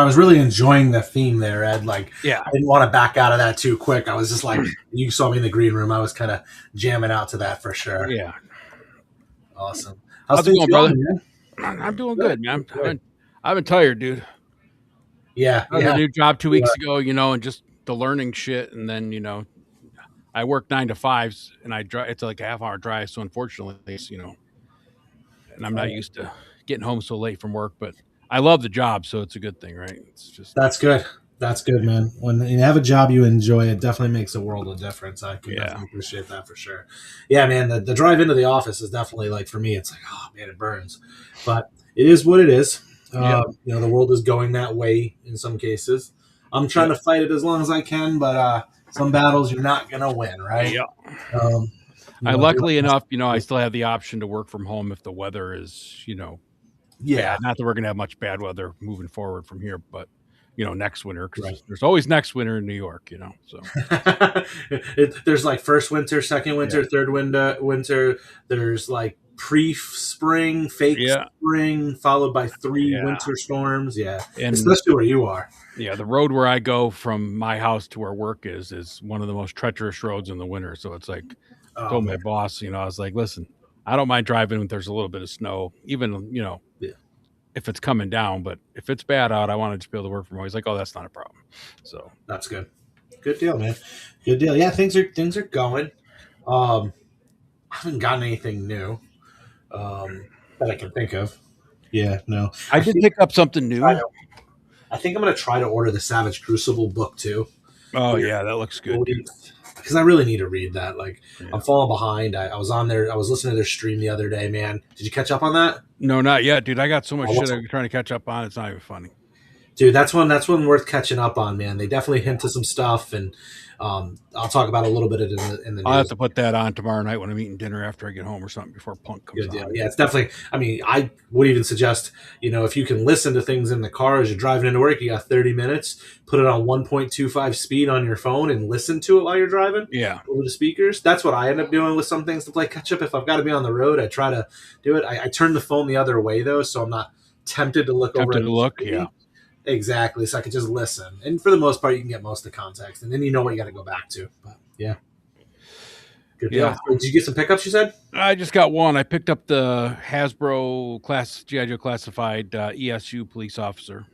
was really enjoying the theme there, Ed. Like, Yeah. I didn't want to back out of that too quick. I was just like, you saw me in the green room. I was kind of jamming out to that for sure. Yeah. Awesome. How's it going, brother? Man? I'm doing good, man. Good. I've been tired, dude. Yeah. I had a new job 2 weeks ago, and just the learning shit. And then, I work 9 to 5s and I drive. It's like a half-hour drive. So unfortunately, and I'm not used to getting home so late from work, but I love the job. So it's a good thing, right? It's just, That's good. That's good, man. When you have a job you enjoy, it definitely makes a world of difference. I can definitely appreciate that for sure. Yeah, man, the drive into the office is definitely like, for me, it's like, oh man, it burns. But it is what it is. The world is going that way in some cases. I'm trying to fight it as long as I can, but some battles you're not going to win, right? Yeah. Luckily enough, I still have the option to work from home if the weather is, bad. Not that we're going to have much bad weather moving forward from here, but next winter, because there's always next winter in New York, so there's like first winter, second winter, third winter. There's like pre-spring, fake spring, followed by 3 winter storms. Yeah, and especially where you are. Yeah, the road where I go from my house to where work is one of the most treacherous roads in the winter. So it's like, I told my boss, I was like, listen, I don't mind driving when there's a little bit of snow, even, if it's coming down, but if it's bad out, I want to just be able to work from home. He's like, oh, that's not a problem. So that's good. Good deal, man. Good deal. Yeah, things are going. I haven't gotten anything new that I can think of. Yeah, no. I did pick up something new. I think I'm going to try to order the Savage Crucible book too. Oh, yeah, that looks good. Because I really need to read that. Like, I'm falling behind. I was on there. I was listening to their stream the other day, man. Did you catch up on that? No, not yet, dude. I got so much shit I'm trying to catch up on. It's not even funny. Dude, that's one worth catching up on, man. They definitely hint to some stuff, and I'll talk about a little bit of it in the news. I'll have to put that on tomorrow night when I'm eating dinner after I get home or something before Punk comes on. Yeah, it's definitely. I mean, I would even suggest, if you can listen to things in the car as you're driving into work, you got 30 minutes, put it on 1.25 speed on your phone and listen to it while you're driving. Yeah. Over the speakers. That's what I end up doing with some things to play catch up. If I've got to be on the road, I try to do it. I turn the phone the other way, though, so I'm not tempted to look over. Yeah. Exactly. So I could just listen. And for the most part, you can get most of the context. And then you know what you got to go back to. But yeah. Good deal. Did you get some pickups, you said? I just got one. I picked up the Hasbro G.I. Joe Classified ESU police officer.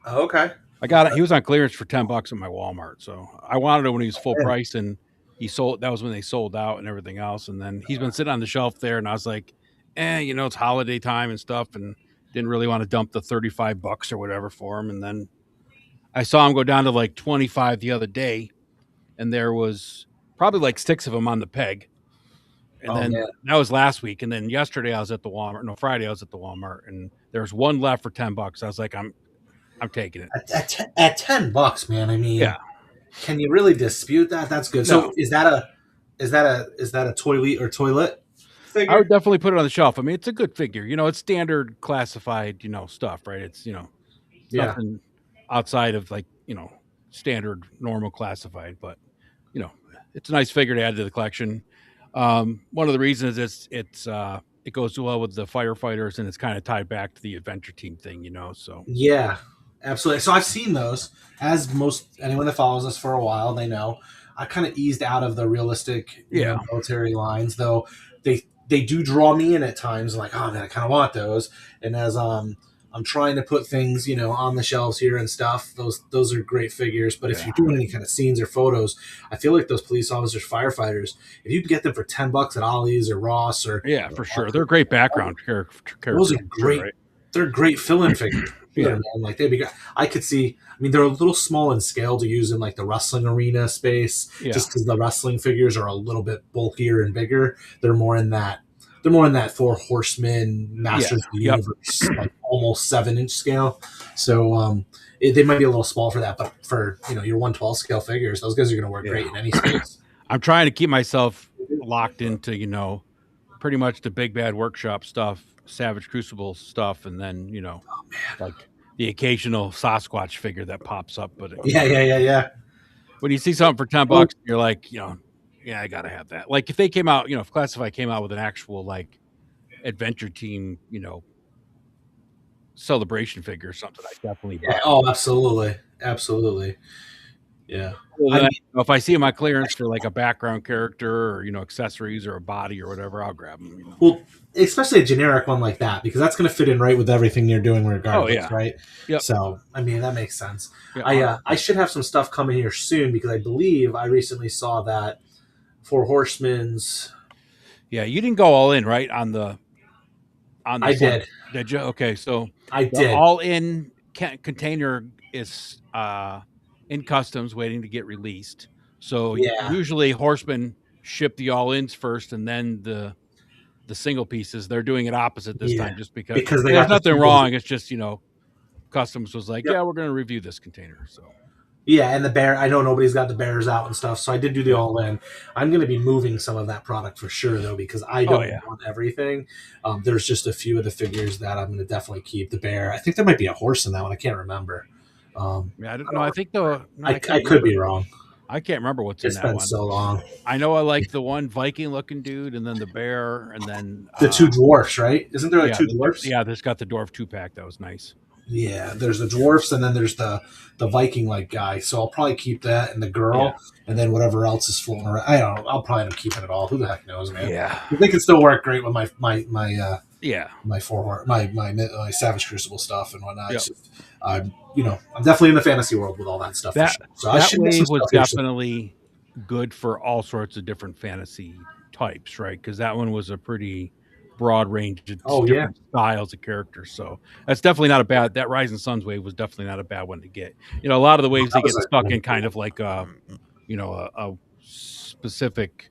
Oh, okay. I got it. He was on clearance for $10 at my Walmart. So I wanted it when he was full price, and that was when they sold out and everything else. And then he's been sitting on the shelf there, and I was like, it's holiday time and stuff, and didn't really want to dump the $35 or whatever for him. And then I saw him go down to like 25 the other day, and there was probably like 6 of them on the peg. And that was last week. And then yesterday I was at the Walmart. No, Friday I was at the Walmart, and there was one left for $10. I was like, I'm taking it. At $10, man. I mean, can you really dispute that? That's good. No. So is that a ToyLeet or ToyLeet figure? I would definitely put it on the shelf. I mean, it's a good figure. It's standard classified, stuff, right? It's, nothing outside of like, standard normal classified, but it's a nice figure to add to the collection. One of the reasons it goes well with the firefighters, and it's kind of tied back to the adventure team thing, so. Yeah, absolutely. So I've seen those, as anyone that follows us for a while, they know. I kind of eased out of the realistic military lines, though they do draw me in at times, like, oh man, I kind of want those. And as I'm trying to put things, on the shelves here and stuff, those are great figures. But if you're doing any kind of scenes or photos, I feel like those police officers, firefighters, if you can get them for $10 at Ollie's or Ross or for sure, they're great background characters. Those are great. Right? They're great fill-in figures. Man. Like they'd be. I could see. I mean, they're a little small in scale to use in like the wrestling arena space, just because the wrestling figures are a little bit bulkier and bigger. They're more in that 4 Horsemen Masters of the Universe, like almost 7-inch scale. So they might be a little small for that, but for your 1/12 scale figures, those guys are going to work great in any space. I'm trying to keep myself locked into pretty much the Big Bad Workshop stuff, Savage Crucible stuff, and then like the occasional Sasquatch figure that pops up. But yeah. When you see something for $10, you're like, I gotta have that. Like if they came out, if Classified came out with an actual like adventure team, celebration figure or something, I definitely buy. Yeah. Oh, absolutely, absolutely. Yeah. Well, I then, mean, if I see my clearance for like a background character or accessories or a body or whatever, I'll grab them. well, especially a generic one like that, because that's going to fit in right with everything you're doing Oh regardless, yeah. right? Yep. So, I mean, that makes sense. Yeah. I should have some stuff coming here soon because I believe I recently saw that Four Horsemen's. Yeah. You didn't go all in, right? On the I set. did. Did you? Okay. So I the did. all in container is in customs waiting to get released. So Yeah. usually Horsemen ship the all ins first and then the single pieces. They're doing it opposite this Yeah. time just because Because they there's got the nothing singles. wrong. It's just, customs was like, Yep. yeah, we're going to review this container. So Yeah, and the bear. I know nobody's got the bears out and stuff, so I did do the yeah. all in. I'm going to be moving some of that product for sure, though, because I Oh don't yeah. want everything. There's just a few of the figures that I'm going to definitely keep. The bear. I think there might be a horse in that one. I can't remember. Yeah, I don't I, know. I think no, I I can't could remember. be wrong. I can't remember what's in It's that been one. so long. I know I like the one Viking looking dude, and then the bear, and then The two dwarfs, right? Isn't there like yeah, two dwarfs? yeah, this got the dwarf 2-pack. That was nice. Yeah, there's the dwarfs, and then there's the Viking like guy. So I'll probably keep that and the Yeah, girl, and then whatever else is floating around. I don't know. I'll probably end up keeping it all. Who the heck knows, man? yeah, They can still work great with yeah, my Savage Crucible stuff and whatnot. yeah. It's just, I'm definitely in the fantasy world with all that stuff for That sure. So I that should get some wave was stuff here soon. definitely good for all sorts of different fantasy types, right? Because that one was a pretty broad range of Oh yeah, different styles of characters. So that's definitely not a bad. That Rising Suns wave was definitely not a bad one to get. A lot of the waves that they was get a stuck really in cool kind of like a specific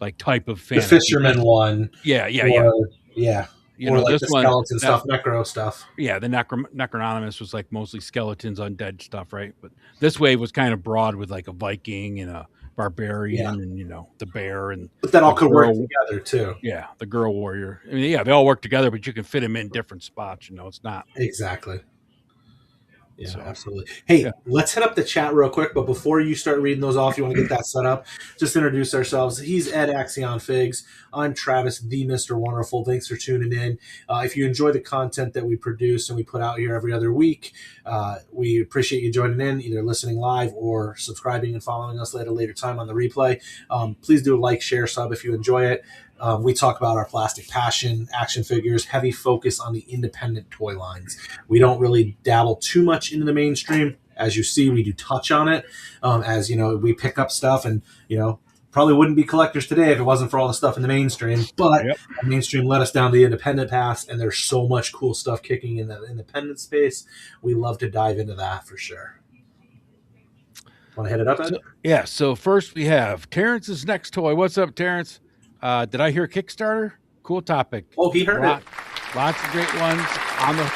like type of the fantasy. fisherman one, Yeah, yeah, yeah. or yeah, or like This the one skeleton that stuff, necro stuff. yeah, the Necrononymous was like mostly skeletons, undead stuff, right? But this wave was kind of broad with like a Viking and a Yeah, barbarian and the bear and but that all the could work girl. together too. Yeah, the girl warrior. I mean, yeah, they all work together, but you can fit them in different spots. It's not Exactly. Yeah, so. absolutely. Yeah, Hey, let's hit up the chat real quick. But before you start reading those off, you want to get that set up. Just introduce ourselves. He's Ed Axion Figs. I'm Travis, the Mr. Wonderful. Thanks for tuning in. If you enjoy the content that we produce and we put out here every other week, we appreciate you joining in, either listening live or subscribing and following us at a later time on the replay. Please do a like, share, sub if you enjoy it. We talk about our plastic passion, action figures, heavy focus on the independent toy lines. We don't really dabble too much into the mainstream. As you see, we do touch on it. As we pick up stuff, and probably wouldn't be collectors today if it wasn't for all the stuff in the mainstream. But yep. the mainstream led us down the independent path, and there's so much cool stuff kicking in the independent space. We love to dive into that for sure. Want to hit it up, Ed? So, yeah. So first we have Terrence's next toy. What's up, Terrence? Did I hear Kickstarter? Cool topic. Oh, he heard it. Lots of great ones on the.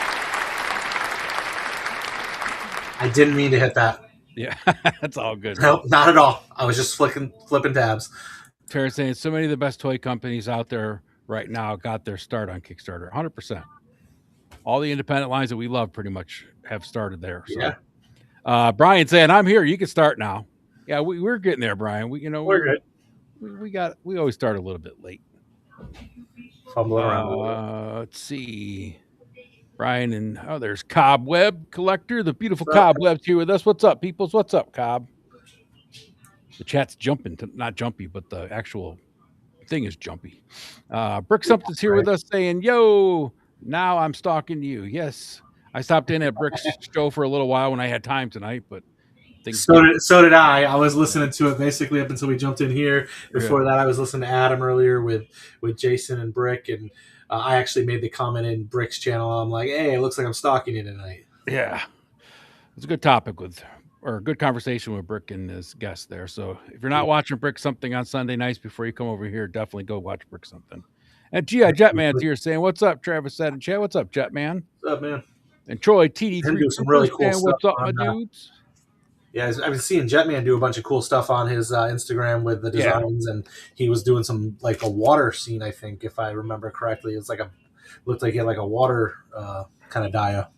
I didn't mean to hit that. Yeah, that's all good. No, not at all. I was just flipping tabs. Terrence saying so many of the best toy companies out there right now got their start on Kickstarter. 100%. All the independent lines that we love pretty much have started there. So. Yeah. Brian saying, "I'm here. You can start now." Yeah, we're getting there, Brian. We're good. We always start a little bit late. Fumbling around a little bit. Let's see. Brian and there's Cobweb Collector, the beautiful Cobweb's here with us. What's up, peoples? What's up, Cob? The chat's jumping, not jumpy, but the actual thing is jumpy. Brick Something's here with us saying, "Yo, now I'm stalking you." Yes, I stopped in at Brick's show for a little while when I had time tonight, but so did I. I was listening to it basically up until we jumped in here. Before that, I was listening to Adam earlier with Jason and Brick, and I actually made the comment in Brick's channel. I'm like, "Hey, it looks like I'm stalking you tonight." Yeah, it's a good topic or a good conversation with Brick and his guest there. So if you're not watching Brick Something on Sunday nights before you come over here, definitely go watch Brick Something. And GI Jetman's here saying, "What's up, Travis said in chat? What's up, Jetman? What's up, man?" And Troy TD3 do some really cool stuff. What's up, my dudes? Yeah, I've been seeing Jetman do a bunch of cool stuff on his Instagram with the designs, and he was doing some like a water scene, I think, if I remember correctly. It's like looked like he had like a water kind of dia.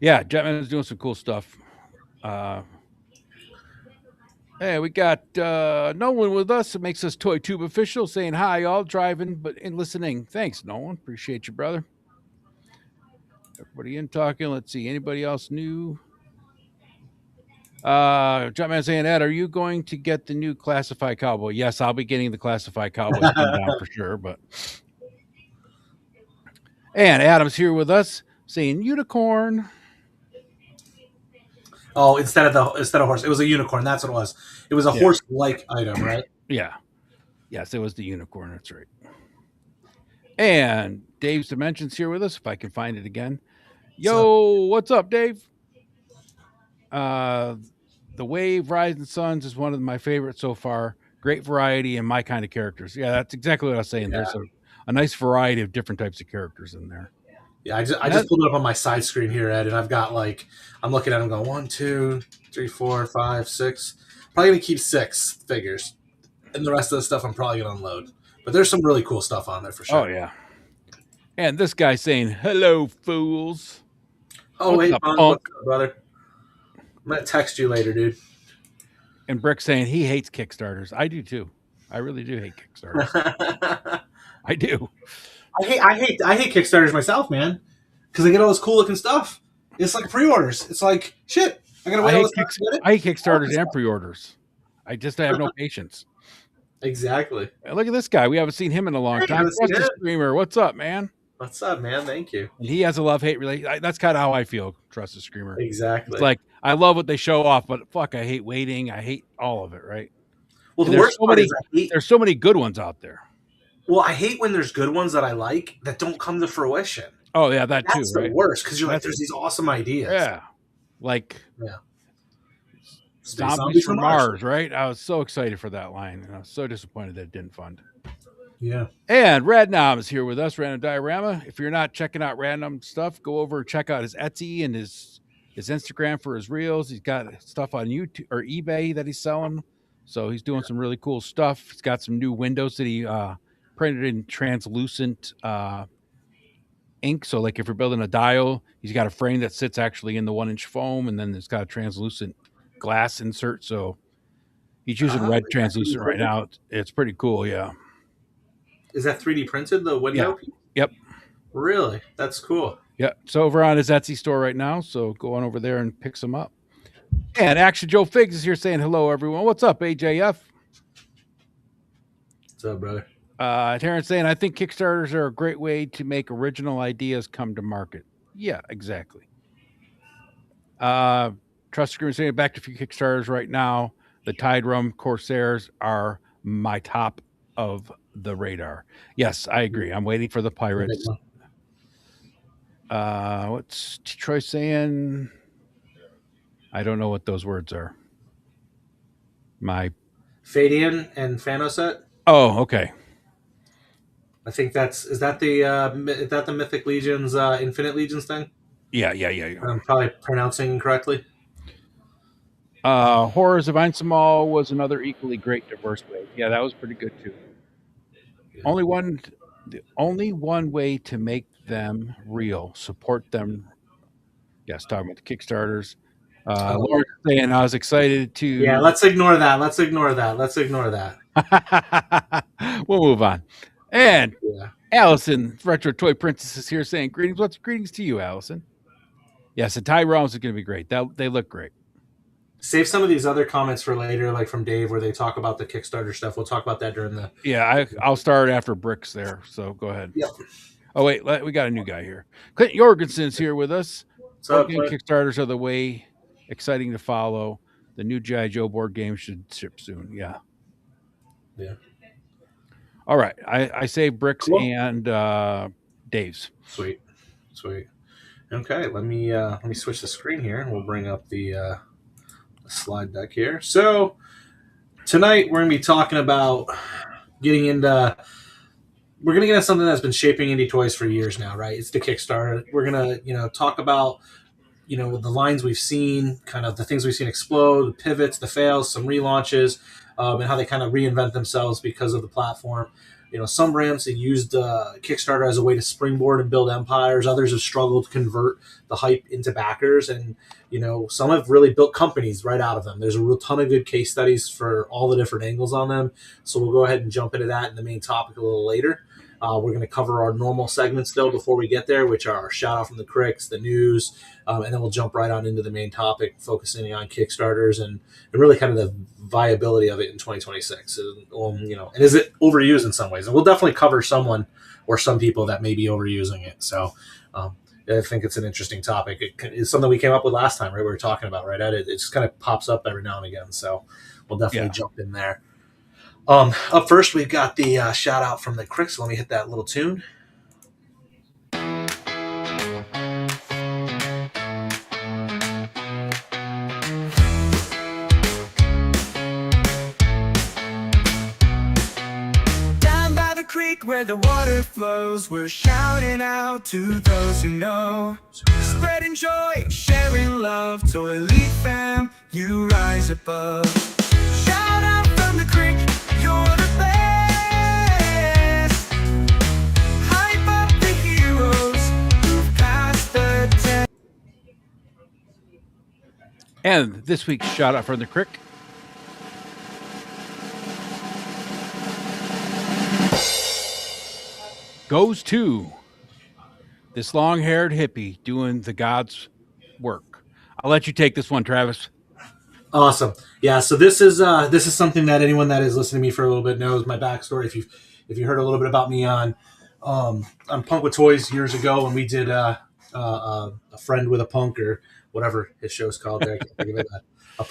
Yeah, Jetman is doing some cool stuff. Hey, we got Nolan with us. It makes us Toy Tube official, saying hi, y'all driving and listening. Thanks, Nolan. Appreciate you, brother. Everybody in talking. Let's see. Anybody else new? Jumpman saying, Ed, are you going to get the new Classified Cowboy? Yes, I'll be getting the Classified Cowboy down for sure. And Adam's here with us saying unicorn. Oh, instead of horse, it was a unicorn. That's what it was. It was a horse-like item, right? Yeah. Yes, it was the unicorn. That's right. And Dave's Dimensions here with us, if I can find it again. Yo, what's up, Dave? The Wave Rising Suns is one of my favorites so far. Great variety and my kind of characters. Yeah, that's exactly what I was saying. Yeah. There's a nice variety of different types of characters in there. Yeah, I just pulled it up on my side screen here, Ed, and I've got I'm looking at them going 1, 2, 3, 4, 5, 6. Probably gonna keep 6 figures, and the rest of the stuff I'm probably gonna unload. But there's some really cool stuff on there for sure. Oh yeah. And this guy saying, "Hello, fools." Oh, what's up, what's up, brother? I'm gonna text you later, dude. And Brick saying he hates Kickstarters. I do too. I really do hate Kickstarters. I do. I hate Kickstarters myself, man, because I get all this cool looking stuff. It's like pre-orders. It's like shit. I gotta wait. I hate Kickstarters and pre-orders. I have no patience. Exactly. Look at this guy. We haven't seen him in a long time. Trust Screamer. What's up, man? What's up, man? Thank you. And he has a love-hate relationship. That's kind of how I feel. Trust the Screamer. Exactly. It's like I love what they show off, but fuck, I hate waiting. I hate all of it. Right. Well, the worst part is there's so many good ones out there. Well, I hate when there's good ones that I like that don't come to fruition. Oh yeah, that's too. That's the worst because you're like, there's these awesome ideas. Yeah, like Zombies from Mars, right? I was so excited for that line, and I was so disappointed that it didn't fund. Yeah. And Radnom is here with us, Random Diorama. If you're not checking out Random stuff, go over and check out his Etsy and his Instagram for his reels. He's got stuff on YouTube or eBay that he's selling. So he's doing some really cool stuff. He's got some new windows that he printed in translucent ink. So like if you're building a dial, he's got a frame that sits actually in the 1-inch foam, and then it's got a translucent glass insert. So he's using red translucent right now. It's pretty cool. Yeah. Is that 3D printed, the window? Yeah. Yep. Really? That's cool. Yeah. So over on his Etsy store right now. So go on over there and pick some up. And Action Joe Figs is here saying hello, everyone. What's up, AJF? What's up, brother? Terrence saying, I think Kickstarters are a great way to make original ideas come to market. Yeah, exactly. Trust Screamer saying, back to a few Kickstarters right now. The Tide Rum Corsairs are my top of the radar. Yes, I agree. I'm waiting for the Pirates. What's Troy saying? I don't know what those words are. My Fadian and Phanoset. Oh, okay. I think is that the Mythic Legions, Infinite Legions thing? Yeah. I'm probably pronouncing incorrectly. Horrors of Einsamal was another equally great diverse way. Yeah, that was pretty good too. Yeah. The only one way to make them real, support them. Yes, talking about the Kickstarters. Laura saying I was excited to. Yeah, let's ignore that. We'll move on. And Allison, Retro Toy Princess, is here saying greetings. Greetings to you, Allison. Yes, the Tie Realms are going to be great. They look great. Save some of these other comments for later, like from Dave, where they talk about the Kickstarter stuff. We'll talk about that during the. Yeah, I'll start after Bricks there. So go ahead. Yep. Oh wait, we got a new guy here. Clint Jorgensen's here with us. What's up, Kickstarters are the way. Exciting to follow. The new G.I. Joe board game should ship soon. Yeah. All right, I say Bricks and Dave's. Sweet. Okay, let me switch the screen here, and we'll bring up the slide deck here. So tonight we're going to be talking about getting into. We're going to get into something that's been shaping indie toys for years now, right? It's the Kickstarter. We're going to, talk about, the lines we've seen, kind of the things we've seen explode, the pivots, the fails, some relaunches, and how they kind of reinvent themselves because of the platform. Some brands have used Kickstarter as a way to springboard and build empires. Others have struggled to convert the hype into backers. And, some have really built companies right out of them. There's a real ton of good case studies for all the different angles on them. So we'll go ahead and jump into that in the main topic a little later. We're going to cover our normal segments still before we get there, which are our shout out from the Cricks, the news, and then we'll jump right on into the main topic, focusing on Kickstarters and really kind of the viability of it in 2026. And is it overused in some ways? And we'll definitely cover someone or some people that may be overusing it. So I think it's an interesting topic. It's something we came up with last time, right? We were talking about, right, Ed? It just kind of pops up every now and again. So we'll definitely jump in there. Up first, we've got the shout out from the Crick. So let me hit that little tune. Down by the creek where the water flows, we're shouting out to those who know. Spreading joy, sharing love, ToyLeet fam, you rise above. Shout out from the creek, you're the best. Hype up the heroes who've passed the test. And this week's shout out from the Crick goes to this long-haired hippie doing the God's work. I'll let you take this one, Travis. Awesome. Yeah. So this is something that anyone that has listened to me for a little bit knows my backstory. If you heard a little bit about me on Punk with Toys years ago when we did a friend with a punk or whatever his show's called. There, I can't think of it. A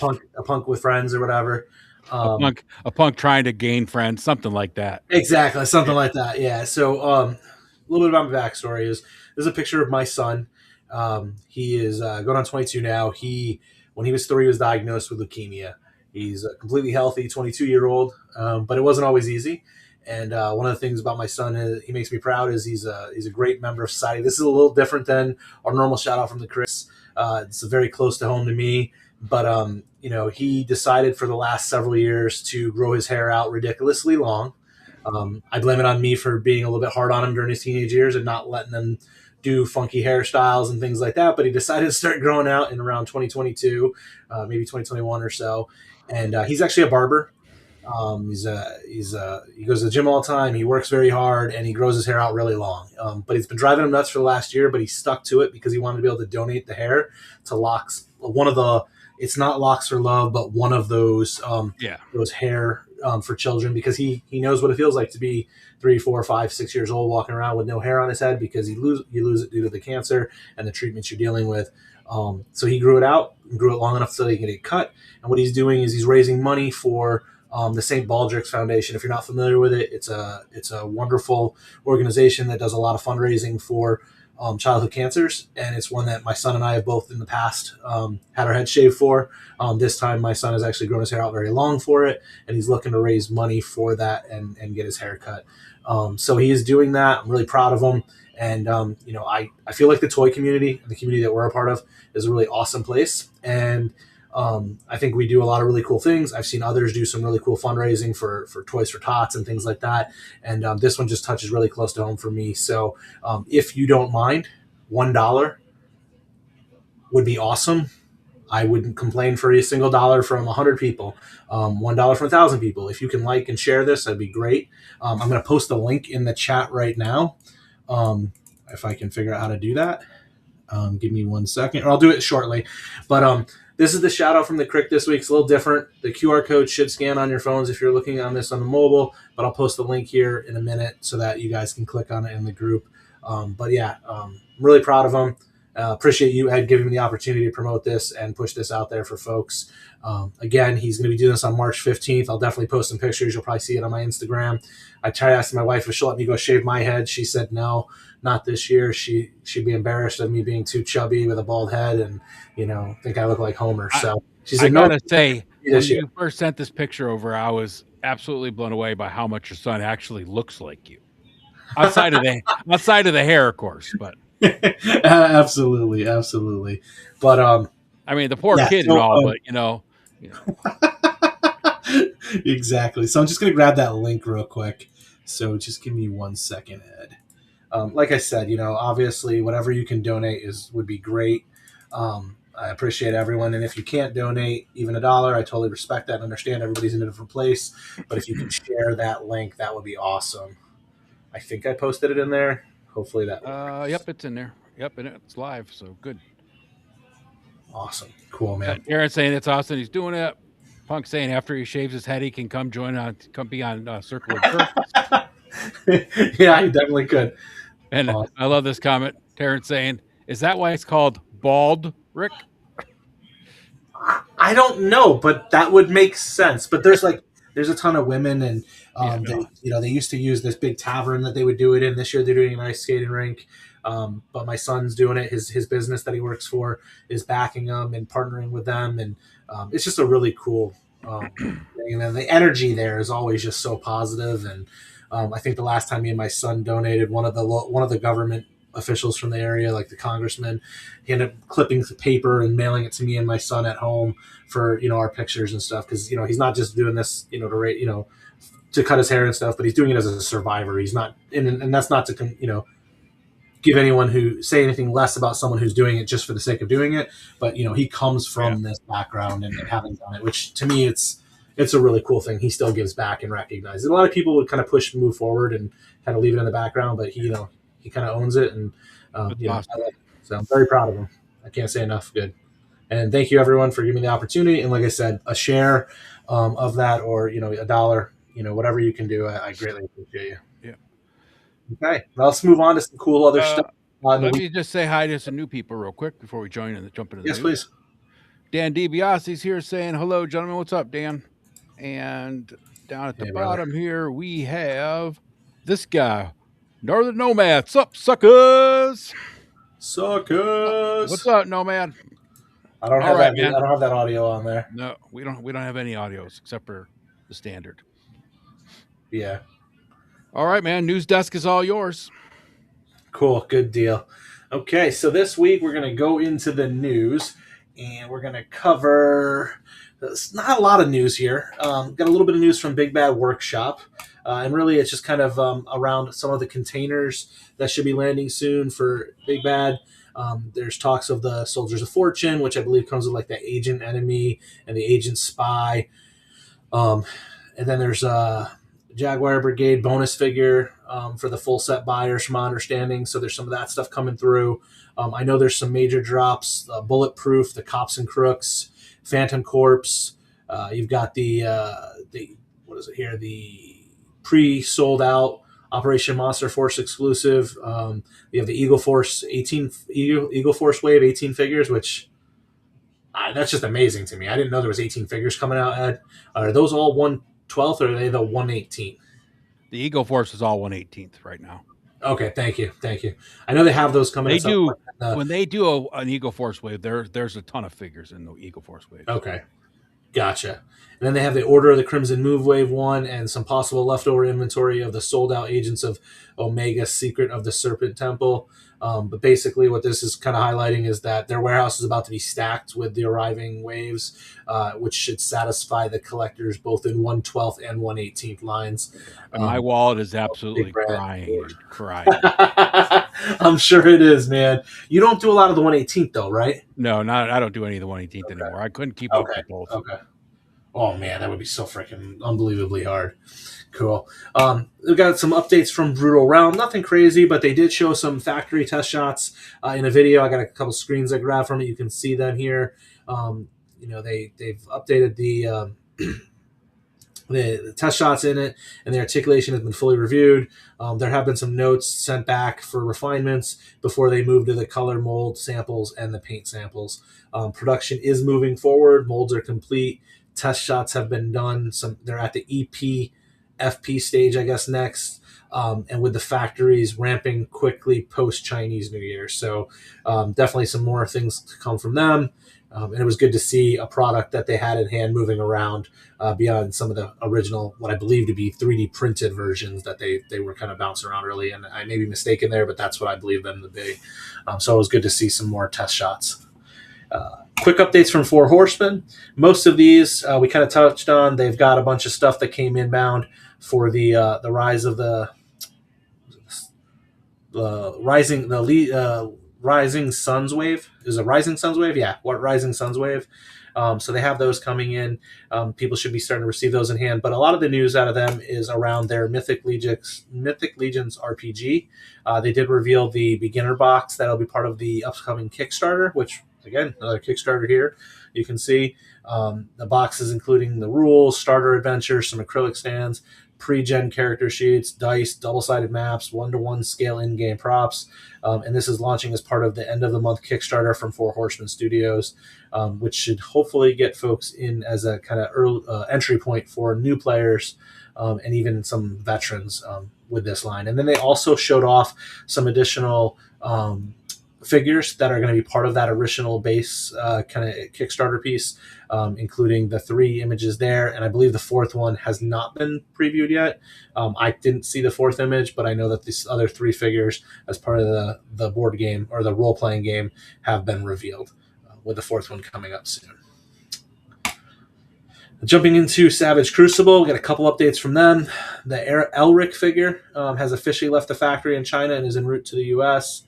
punk with friends or whatever. A punk trying to gain friends, something like that. Exactly, something like that. Yeah. So a little bit about my backstory is there's a picture of my son. He is going on 22 now. When he was 3, he was diagnosed with leukemia. He's a completely healthy 22-year-old, but it wasn't always easy. And one of the things about my son is he makes me proud is he's a great member of society. This is a little different than our normal shout out from the Chris. It's very close to home to me. But he decided for the last several years to grow his hair out ridiculously long. I blame it on me for being a little bit hard on him during his teenage years and not letting him do funky hairstyles and things like that. But he decided to start growing out in around 2022, maybe 2021 or so. And he's actually a barber. He goes to the gym all the time. He works very hard and he grows his hair out really long. But it's been driving him nuts for the last year, but he stuck to it because he wanted to be able to donate the hair to Locks. It's not Locks for Love, but one of those hair for children, because he knows what it feels like to be 3, 4, 5, 6 years old walking around with no hair on his head because you lose it due to the cancer and the treatments you're dealing with. So he grew it out and grew it long enough so that he can get cut. And what he's doing is he's raising money for the St. Baldrick's Foundation. If you're not familiar with it, it's a wonderful organization that does a lot of fundraising for childhood cancers, and it's one that my son and I have both in the past had our heads shaved for. This time my son has actually grown his hair out very long for it, and he's looking to raise money for that and get his hair cut. So he is doing that. I'm really proud of him. And, I feel like the toy community, the community that we're a part of, is a really awesome place. And I think we do a lot of really cool things. I've seen others do some really cool fundraising for Toys for Tots and things like that. And this one just touches really close to home for me. So if you don't mind, $1 would be awesome. I wouldn't complain for a single dollar from 100 people. $1 from 1,000 people. If you can like and share this, that'd be great. I'm going to post a link in the chat right now. If I can figure out how to do that. Give me 1 second, or I'll do it shortly. But this is the shout out from the Crick this week. It's a little different. The QR code should scan on your phones if you're looking on this on the mobile, but I'll post the link here in a minute so that you guys can click on it in the group. I'm really proud of them. Appreciate you, Ed, giving me the opportunity to promote this and push this out there for folks. Again, he's going to be doing this on March 15th. I'll definitely post some pictures. You'll probably see it on my Instagram. I tried asking my wife if she'll let me go shave my head. She said no, not this year. She'd be embarrassed of me being too chubby with a bald head and, think I look like Homer. So she said no. I gotta say, when you first sent this picture over, I was absolutely blown away by how much your son actually looks like you. Outside of the hair, of course, but absolutely. But I mean, the poor kid and all, but exactly. So I'm just gonna grab that link real quick. So just give me 1 second, Ed. Like I said, obviously whatever you can donate would be great. I appreciate everyone, and if you can't donate even $1, I totally respect that and understand everybody's in a different place. But if you can share that link, that would be awesome. I think I posted it in there. Hopefully that. Yep, it's in there. Yep, and it's live. So good. Awesome, cool, man. Aaron saying it's awesome. He's doing it. Punk saying after he shaves his head, he can come be on Circle of Jerks. Yeah, he definitely could. And awesome. I love this comment. Terrence saying, "Is that why it's called bald, Rick?" I don't know, but that would make sense. But there's a ton of women, and they used to use this big tavern that they would do it in. This year they're doing an ice skating rink. But my son's doing it. His business that he works for is backing them and partnering with them, and it's just a really cool thing. And the energy there is always just so positive. And I think the last time me and my son donated, one of the government officials from the area, like the congressman, he ended up clipping the paper and mailing it to me and my son at home for our pictures and stuff, because he's not just doing this to cut his hair and stuff, but he's doing it as a survivor. He's not, and that's not to give anyone who say anything less about someone who's doing it just for the sake of doing it, but he comes from this background and having done it, which to me it's a really cool thing. He still gives back and recognizes. A lot of people would kind of move forward and kind of leave it in the background, but he kind of owns it, and awesome. So I'm very proud of him. I can't say enough good. And thank you everyone for giving me the opportunity. And like I said, a share of that, or $1, whatever you can do, I greatly appreciate you. Yeah. Okay, well, let's move on to some cool other stuff. Let me just say hi to some new people real quick before we jump into the news. Yes, please. Dan DiBiase's here saying hello, gentlemen. What's up, Dan? And down at the bottom here, we have this guy, Northern Nomad. What's up, suckers? What's up, Nomad? I don't have that. I don't have that audio on there. No, we don't have any audios except for the standard. Yeah. All right, man. News desk is all yours. Cool. Good deal. Okay, so this week we're going to go into the news, and we're going to cover. There's not a lot of news here. Got a little bit of news from Big Bad Workshop, and really it's just kind of around some of the containers that should be landing soon for Big Bad. There's talks of the Soldiers of Fortune, which I believe comes with like the Agent Enemy and the Agent Spy. And then there's Jaguar Brigade bonus figure for the full set buyers, from my understanding. So there's some of that stuff coming through. I know there's some major drops: Bulletproof, the Cops and Crooks, Phantom Corps. You've got the what is it here? The pre-sold out Operation Monster Force exclusive. You have the Eagle Force Wave 18 figures, which that's just amazing to me. I didn't know there was 18 figures coming out, Ed. Are those all 1/12th, or are they the 1/18th? The Eagle Force is all 1/18th right now. Okay, thank you. I know they have those coming. They do when they do an Eagle Force wave. There's a ton of figures in the Eagle Force wave. Okay, gotcha. And then they have the Order of the Crimson Move Wave 1 and some possible leftover inventory of the sold out Agents of Omega Secret of the Serpent Temple. But basically what this is kind of highlighting is that their warehouse is about to be stacked with the arriving waves, which should satisfy the collectors both in 1/12th and 1/18th lines. My wallet is absolutely crying. I'm sure it is, man. You don't do a lot of the 1/18th though, right? No, I don't do any of the 1/18th anymore. I couldn't keep up with both. Okay. Oh man, that would be so freaking unbelievably hard. Cool. We've got some updates from Brutal Realm. Nothing crazy, but they did show some factory test shots in a video. I got a couple screens I grabbed from it. You can see them here. They've updated the test shots in it, and the articulation has been fully reviewed. There have been some notes sent back for refinements before they move to the color mold samples and the paint samples. Production is moving forward. Molds are complete. Test shots have been done. They're at the FP stage, I guess, next. And with the factories ramping quickly post Chinese New Year. So definitely some more things to come from them. And it was good to see a product that they had in hand moving around beyond some of the original, what I believe to be 3D printed versions that they were kind of bouncing around early. And I may be mistaken there, but that's what I believe them to be. So it was good to see some more test shots. Quick updates from Four Horsemen. Most of these we kind of touched on. They've got a bunch of stuff that came inbound for the rise of the Rising Suns Wave. Is it Rising Suns Wave? Yeah, what Rising Suns Wave. So they have those coming in. People should be starting to receive those in hand. But a lot of the news out of them is around their Mythic Legions RPG. They did reveal the beginner box that'll be part of the upcoming Kickstarter, which, again, another Kickstarter here. You can see the boxes including the rules, starter adventures, some acrylic stands, pre-gen character sheets, dice, double-sided maps, one-to-one scale in-game props. And this is launching as part of the end-of-the-month Kickstarter from Four Horsemen Studios, which should hopefully get folks in as a kind of early entry point for new players and even some veterans with this line. And then they also showed off some additional figures that are going to be part of that original base kind of Kickstarter piece, including the 3 images there. And I believe the 4th one has not been previewed yet. I didn't see the 4th image, but I know that these other 3 figures as part of the board game or the role-playing game have been revealed, with the 4th one coming up soon. Jumping into Savage Crucible, we got a couple updates from them. The Elric figure has officially left the factory in China and is en route to the U.S.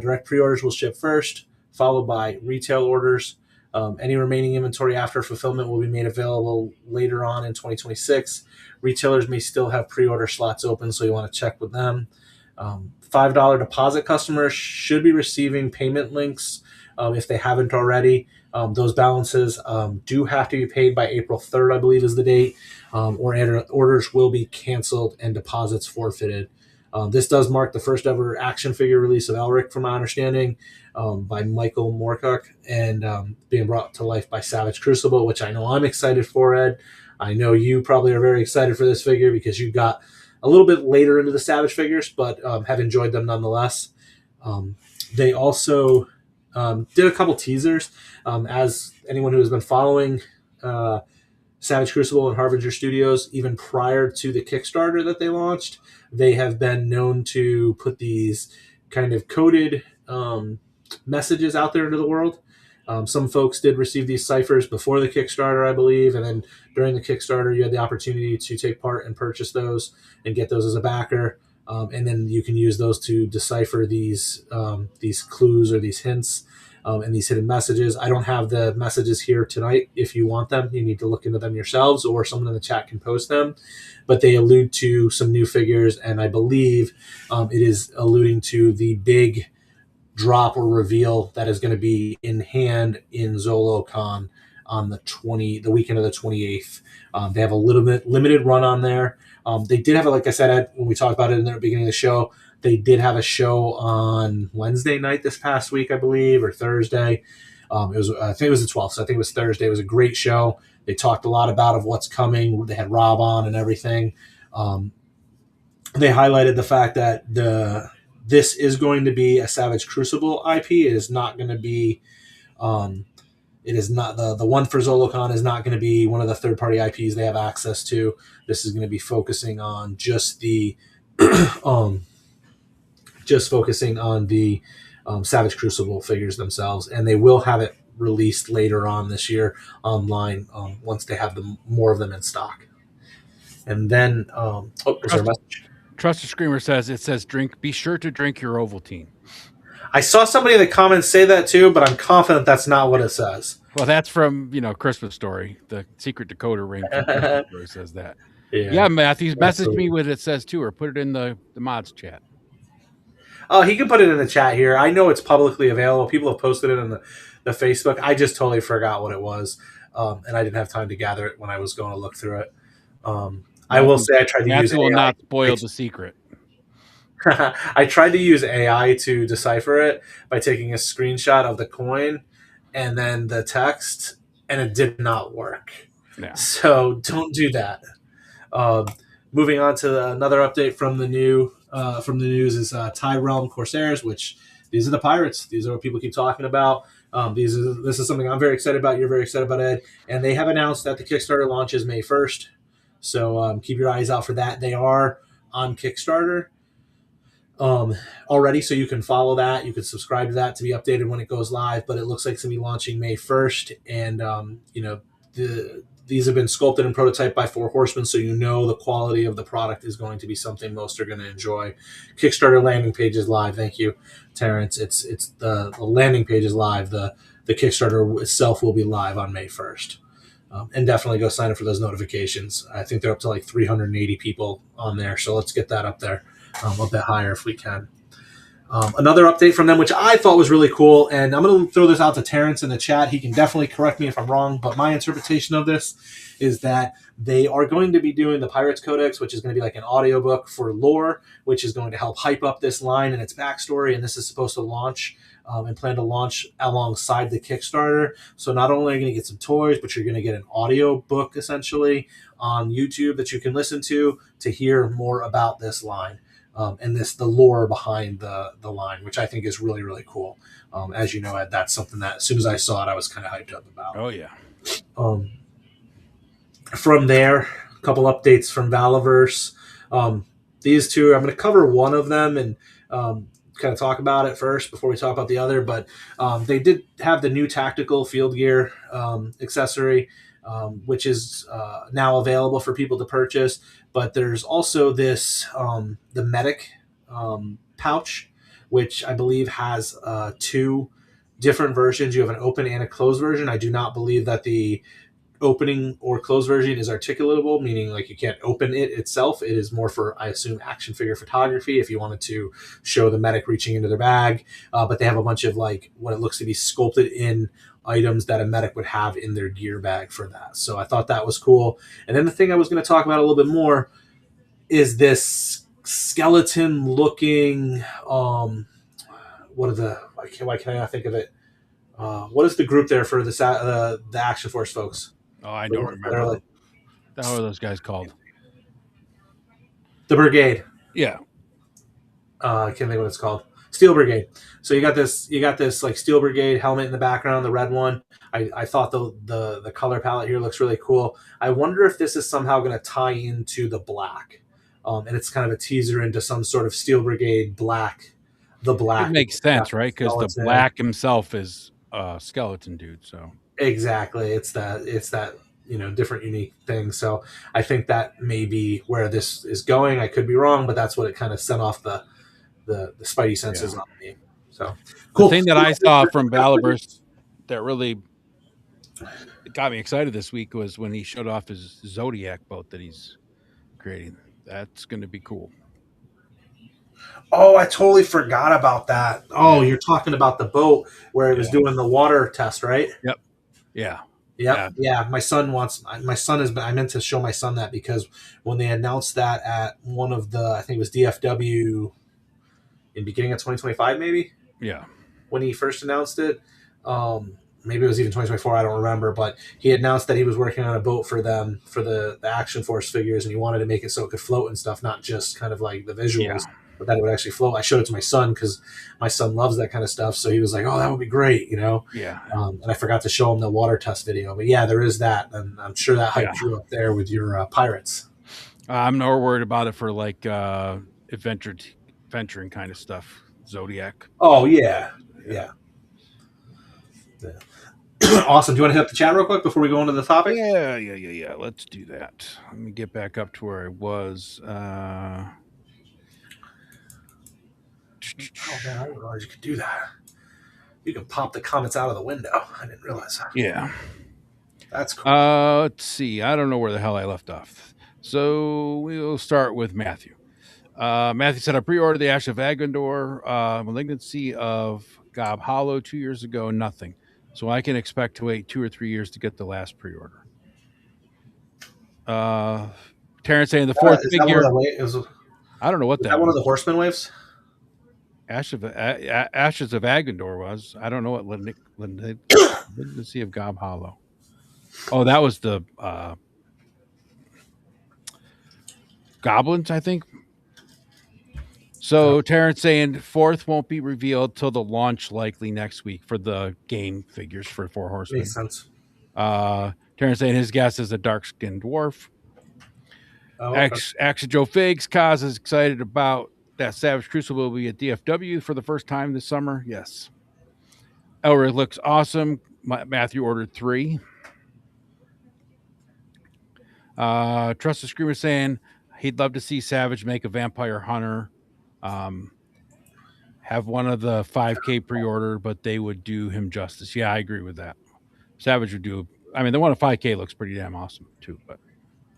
Direct pre-orders will ship first, followed by retail orders. Any remaining inventory after fulfillment will be made available later on in 2026. Retailers may still have pre-order slots open, so you want to check with them. $5 deposit customers should be receiving payment links if they haven't already. Those balances do have to be paid by April 3rd, I believe is the date, or orders will be canceled and deposits forfeited. This does mark the first ever action figure release of Elric, from my understanding, by Michael Moorcock, and being brought to life by Savage Crucible, which I know I'm excited for, Ed. I know you probably are very excited for this figure because you got a little bit later into the Savage figures, but have enjoyed them nonetheless. They also did a couple teasers. As anyone who has been following Savage Crucible and Harbinger Studios, even prior to the Kickstarter that they launched, they have been known to put these kind of coded messages out there into the world. Some folks did receive these ciphers before the Kickstarter, I believe, and then during the Kickstarter, you had the opportunity to take part and purchase those and get those as a backer. And then you can use those to decipher these clues or these hints and these hidden messages. I don't have the messages here tonight. If you want them, you need to look into them yourselves, or someone in the chat can post them. But they allude to some new figures, and I believe it is alluding to the big drop or reveal that is going to be in hand in ZoloCon on the weekend of the 28th. They have a little bit limited run on there. They did have, like I said, Ed, when we talked about it in the beginning of the show, they did have a show on Wednesday night this past week, I believe, or Thursday. I think it was the 12th, so I think it was Thursday. It was a great show. They talked a lot about what's coming. They had Rob on and everything. They highlighted the fact that this is going to be a Savage Crucible IP. It is not going to be it is not the one for ZoloCon is not going to be one of the third-party IPs they have access to. This is going to be focusing on just the Savage Crucible figures themselves, and they will have it released later on this year online once they have more of them in stock. And then, is there a message? Trusted Screamer says, be sure to drink your Ovaltine. I saw somebody in the comments say that too, but I'm confident that's not what it says. Well, that's from, Christmas Story, the secret decoder ring from Christmas Story says that. Yeah, Matthews messaged me with it says too, or put it in the mods chat. Oh, he can put it in the chat here. I know it's publicly available. People have posted it in the Facebook. I just totally forgot what it was, and I didn't have time to gather it when I was going to look through it. I will say I tried to use AI. Will not spoil the secret. I tried to use AI to decipher it by taking a screenshot of the coin and then the text, and it did not work. Yeah. So don't do that. Moving on to another update from the news is Tie Realm Corsairs, which these are the pirates. These are what people keep talking about. This is something I'm very excited about. You're very excited about, Ed. And they have announced that the Kickstarter launch is May 1st. So keep your eyes out for that. They are on Kickstarter already, so you can follow that. You can subscribe to that to be updated when it goes live. But it looks like it's going to be launching May 1st. And, these have been sculpted and prototyped by Four Horsemen, so you know the quality of the product is going to be something most are going to enjoy. Kickstarter landing page is live. Thank you, Terrence. It's the landing page is live. The Kickstarter itself will be live on May 1st. And definitely go sign up for those notifications. I think they're up to like 380 people on there, so let's get that up there a bit higher if we can. Another update from them, which I thought was really cool, and I'm going to throw this out to Terrence in the chat. He can definitely correct me if I'm wrong, but my interpretation of this is that they are going to be doing the Pirates Codex, which is going to be like an audiobook for lore, which is going to help hype up this line and its backstory, and this is supposed to launch and plan to launch alongside the Kickstarter. So not only are you going to get some toys, but you're going to get an audio book essentially on YouTube that you can listen to hear more about this line. And the lore behind the line, which I think is really, really cool. As you know, Ed, that's something that as soon as I saw it, I was kind of hyped up about. Oh, yeah. From there, a couple updates from Valaverse. These two, I'm going to cover one of them and kind of talk about it first before we talk about the other. But they did have the new tactical field gear accessory, which is now available for people to purchase. But there's also this, the medic pouch, which I believe has two different versions. You have an open and a closed version. I do not believe that the opening or closed version is articulatable, meaning like you can't open it itself. It is more for, I assume, action figure photography if you wanted to show the medic reaching into their bag. But they have a bunch of like what it looks to be sculpted in items that a medic would have in their gear bag for that. So I thought that was cool. And then the thing I was going to talk about a little bit more is this skeleton looking, why can I not think of it? What is the group there for the Action Force folks? Oh, I don't remember. What the hell are those guys called? The Brigade. Yeah. I can't think what it's called. Steel Brigade. So you got this like Steel Brigade helmet in the background, the red one. I thought the color palette here looks really cool. I wonder if this is somehow going to tie into the black. And it's kind of a teaser into some sort of Steel Brigade black. The black. It makes sense, right? Because the black himself is a skeleton dude. So exactly, it's that different unique thing. So I think that may be where this is going. I could be wrong, but that's what it kind of sent off the spidey senses on me. So cool. The thing that I saw from Valaverse that really got me excited this week was when he showed off his Zodiac boat that he's creating. That's going to be cool. Oh, I totally forgot about that. Oh, you're talking about the boat where it was doing the water test, right? Yep. Yeah. Yeah. My son I meant to show my son that because when they announced that at one of the, I think it was DFW in beginning of 2025, maybe. Yeah. When he first announced it, maybe it was even 2024. I don't remember, but he announced that he was working on a boat for them for the Action Force figures, and he wanted to make it so it could float and stuff, not just kind of like the visuals, but that it would actually float. I showed it to my son because my son loves that kind of stuff, so he was like, "Oh, that would be great," Yeah. And I forgot to show him the water test video, but yeah, there is that, and I'm sure that hyped you up there with your pirates. I'm not worried about it for like adventuring kind of stuff. Zodiac. Oh yeah. Awesome. Do you want to hit up the chat real quick before we go into the topic? Yeah. Let's do that. Let me get back up to where I was. Oh man, I didn't realize you could do that. You can pop the comments out of the window. I didn't realize that. Yeah. That's cool. Let's see. I don't know where the hell I left off. So we'll start with Matthew. Matthew said, I pre-ordered the Ash of Agandor, Malignancy of Gob Hollow 2 years ago, nothing. So I can expect to wait 2 or 3 years to get the last pre-order. Terrence saying the fourth figure. I don't know what that was. One of the Horseman waves? Ashes of Agandor was. I don't know what Malignancy of Gob Hollow. Oh, that was the goblins, I think. So Terrence saying fourth won't be revealed till the launch, likely next week for the game figures for Four Horsemen. Makes sense. Terrence saying his guess is a dark-skinned dwarf. Oh, okay. Action Joe Figs, Kaz is excited about that Savage Crucible will be at DFW for the first time this summer. Yes. Elric looks awesome. Matthew ordered 3. Trusted Screamer saying he'd love to see Savage make a Vampire Hunter. Have one of the 5K pre-order, but they would do him justice. Yeah, I agree with that. Savage would do. I mean, the one at 5K looks pretty damn awesome too. But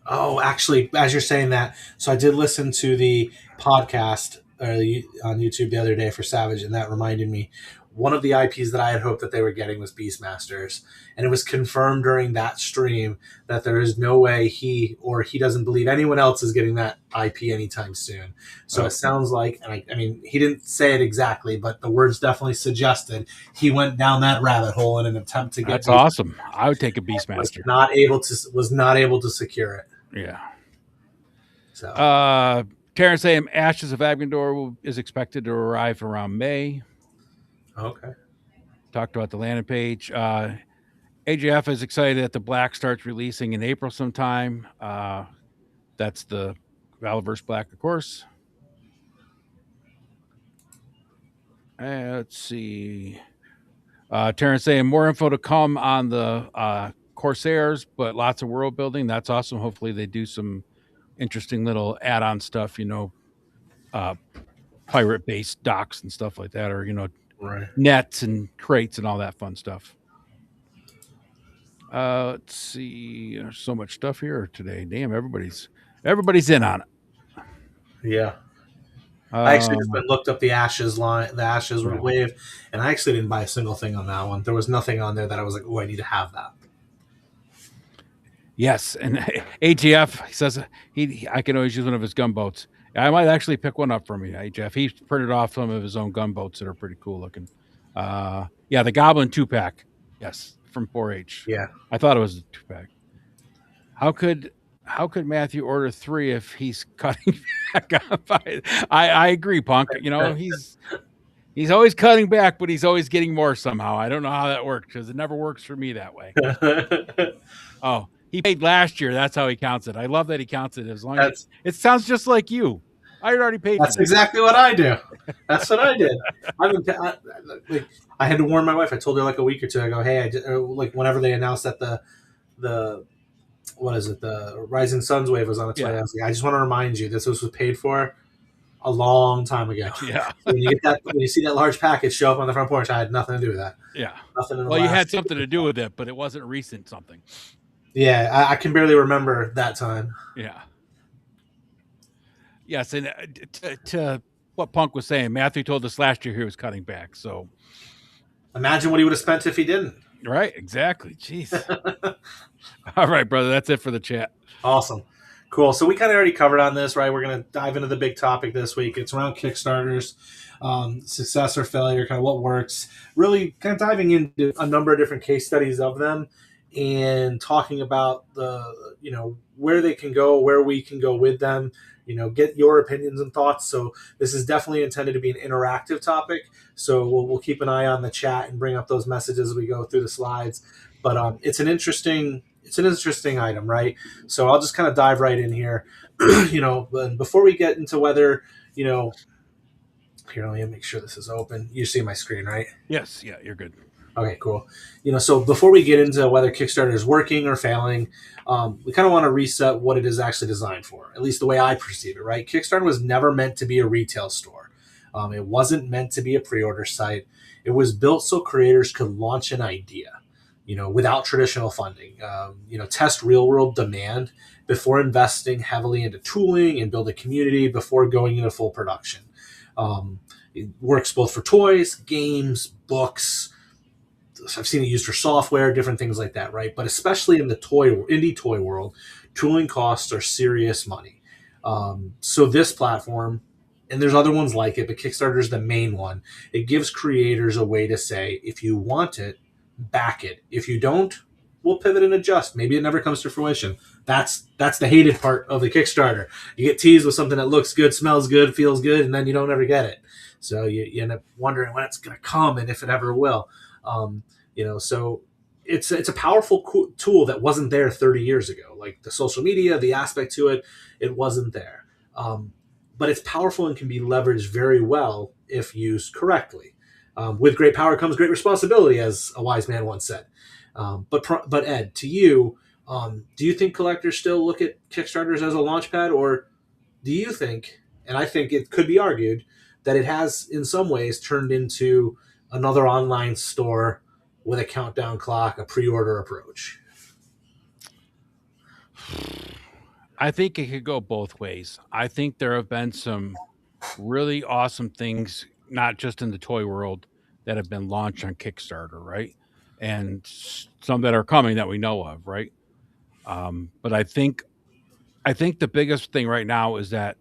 Oh, actually, as you're saying that, so I did listen to the podcast on YouTube the other day for Savage, and that reminded me one of the IPs that I had hoped that they were getting was Beastmasters, and it was confirmed during that stream that there is no way he doesn't believe anyone else is getting that IP anytime soon. So It sounds like, and I mean, he didn't say it exactly, but the words definitely suggested he went down that rabbit hole in an attempt to get. That's awesome. I would take a Beastmaster. Was not able to secure it. Yeah. So, Terrence saying Ashes of Agandor is expected to arrive around May. Okay. Talked about the landing page. AJF is excited that the Black starts releasing in April sometime. That's the Valorverse Black, of course. Let's see. Terrence saying more info to come on the Corsairs, but lots of world building. That's awesome. Hopefully they do some interesting little add-on stuff, pirate-based docks and stuff like that, or, Right. nets and crates and all that fun stuff. Let's see. There's so much stuff here today. Damn, everybody's in on it. Yeah. I actually just looked up the Ashes wave, and I actually didn't buy a single thing on that one. There was nothing on there that I was like, oh, I need to have that. Yes, and ATF says I can always use one of his gunboats. I might actually pick one up from you, ATF. He printed off some of his own gunboats that are pretty cool looking. The Goblin 2-pack. Yes, from 4H. Yeah, I thought it was a 2-pack. How could Matthew order 3 if he's cutting back on 5? I agree, Punk. He's always cutting back, but he's always getting more somehow. I don't know how that works because it never works for me that way. Oh, he paid last year. That's how he counts it. I love that he counts it as long as it sounds just like you. I had already paid. That's exactly what I do. That's what I did. I had to warn my wife. I told her like a week or two ago, hey, whenever they announced that the Rising Suns wave was on its way, I was like, I just want to remind you this was paid for a long time ago. Yeah. When you see that large package show up on the front porch, I had nothing to do with that. Yeah. Nothing. Well, you had something to do with it, but it wasn't recent something. Yeah, I can barely remember that time. Yeah. Yes, and to what Punk was saying, Matthew told us last year he was cutting back. So imagine what he would have spent if he didn't. Right, exactly. Jeez. All right, brother. That's it for the chat. Awesome. Cool. So we kind of already covered on this, right? We're going to dive into the big topic this week. It's around Kickstarters, success or failure, kind of what works. Really kind of diving into a number of different case studies of them and talking about where they can go, where we can go with them, get your opinions and thoughts. So this is definitely intended to be an interactive topic. So we'll keep an eye on the chat and bring up those messages as we go through the slides. But it's an interesting item, right? So I'll just kind of dive right in here. Before we get into whether, here, let me make sure this is open. You see my screen, right? Yes. Yeah, you're good. Okay, cool. So before we get into whether Kickstarter is working or failing, we kind of want to reset what it is actually designed for, at least the way I perceive it, right? Kickstarter was never meant to be a retail store. It wasn't meant to be a pre-order site. It was built so creators could launch an idea, without traditional funding, test real-world demand before investing heavily into tooling and build a community before going into full production. It works both for toys, games, books. I've seen it used for software, different things like that, right? But especially in the indie toy world, tooling costs are serious money. So this platform, and there's other ones like it, but Kickstarter is the main one. It gives creators a way to say, if you want it, back it. If you don't, we'll pivot and adjust. Maybe it never comes to fruition. That's the hated part of the Kickstarter. You get teased with something that looks good, smells good, feels good, and then you don't ever get it. So you end up wondering when it's going to come and if it ever will. So it's a powerful tool that wasn't there 30 years ago. Like the social media, the aspect to it, it wasn't there. But it's powerful and can be leveraged very well if used correctly. With great power comes great responsibility, as a wise man once said. But Ed, to you, Do you think collectors still look at Kickstarters as a launchpad, or do you think, and I think it could be argued, that it has in some ways turned into another online store with a countdown clock, a pre-order approach? I think it could go both ways. I think there have been some really awesome things, not just in the toy world, that have been launched on Kickstarter, right? And some that are coming that we know of, right? But I think the biggest thing right now is that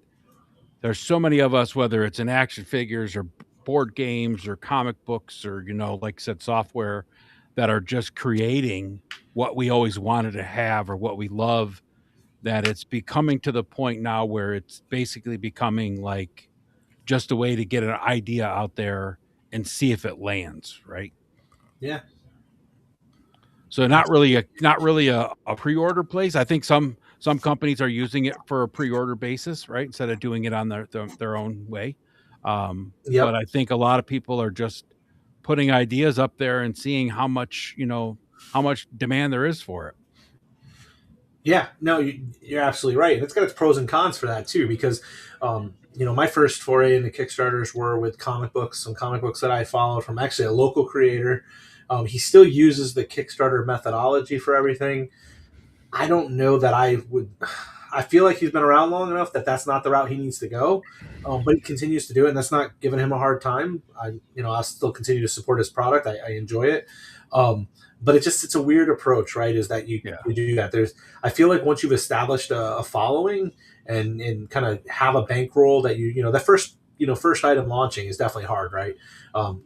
there's so many of us, whether it's in action figures or board games or comic books or, like I said, software, that are just creating what we always wanted to have or what we love, that it's becoming to the point now where it's basically becoming like just a way to get an idea out there and see if it lands, right? Yeah. So not really a pre-order place. I think some companies are using it for a pre-order basis, right? Instead of doing it on their own way. But I think a lot of people are just putting ideas up there and seeing how much demand there is for it. Yeah, no, you're absolutely right. And it's got its pros and cons for that too, because, my first foray into Kickstarters were with comic books, some comic books that I followed from actually a local creator. He still uses the Kickstarter methodology for everything. I don't know that I would. I feel like he's been around long enough that that's not the route he needs to go, but he continues to do it, and that's not giving him a hard time. I'll still continue to support his product. I enjoy it, but it's a weird approach, right? Is that you do that? I feel like once you've established a following and kind of have a bankroll that the first item launching is definitely hard, right?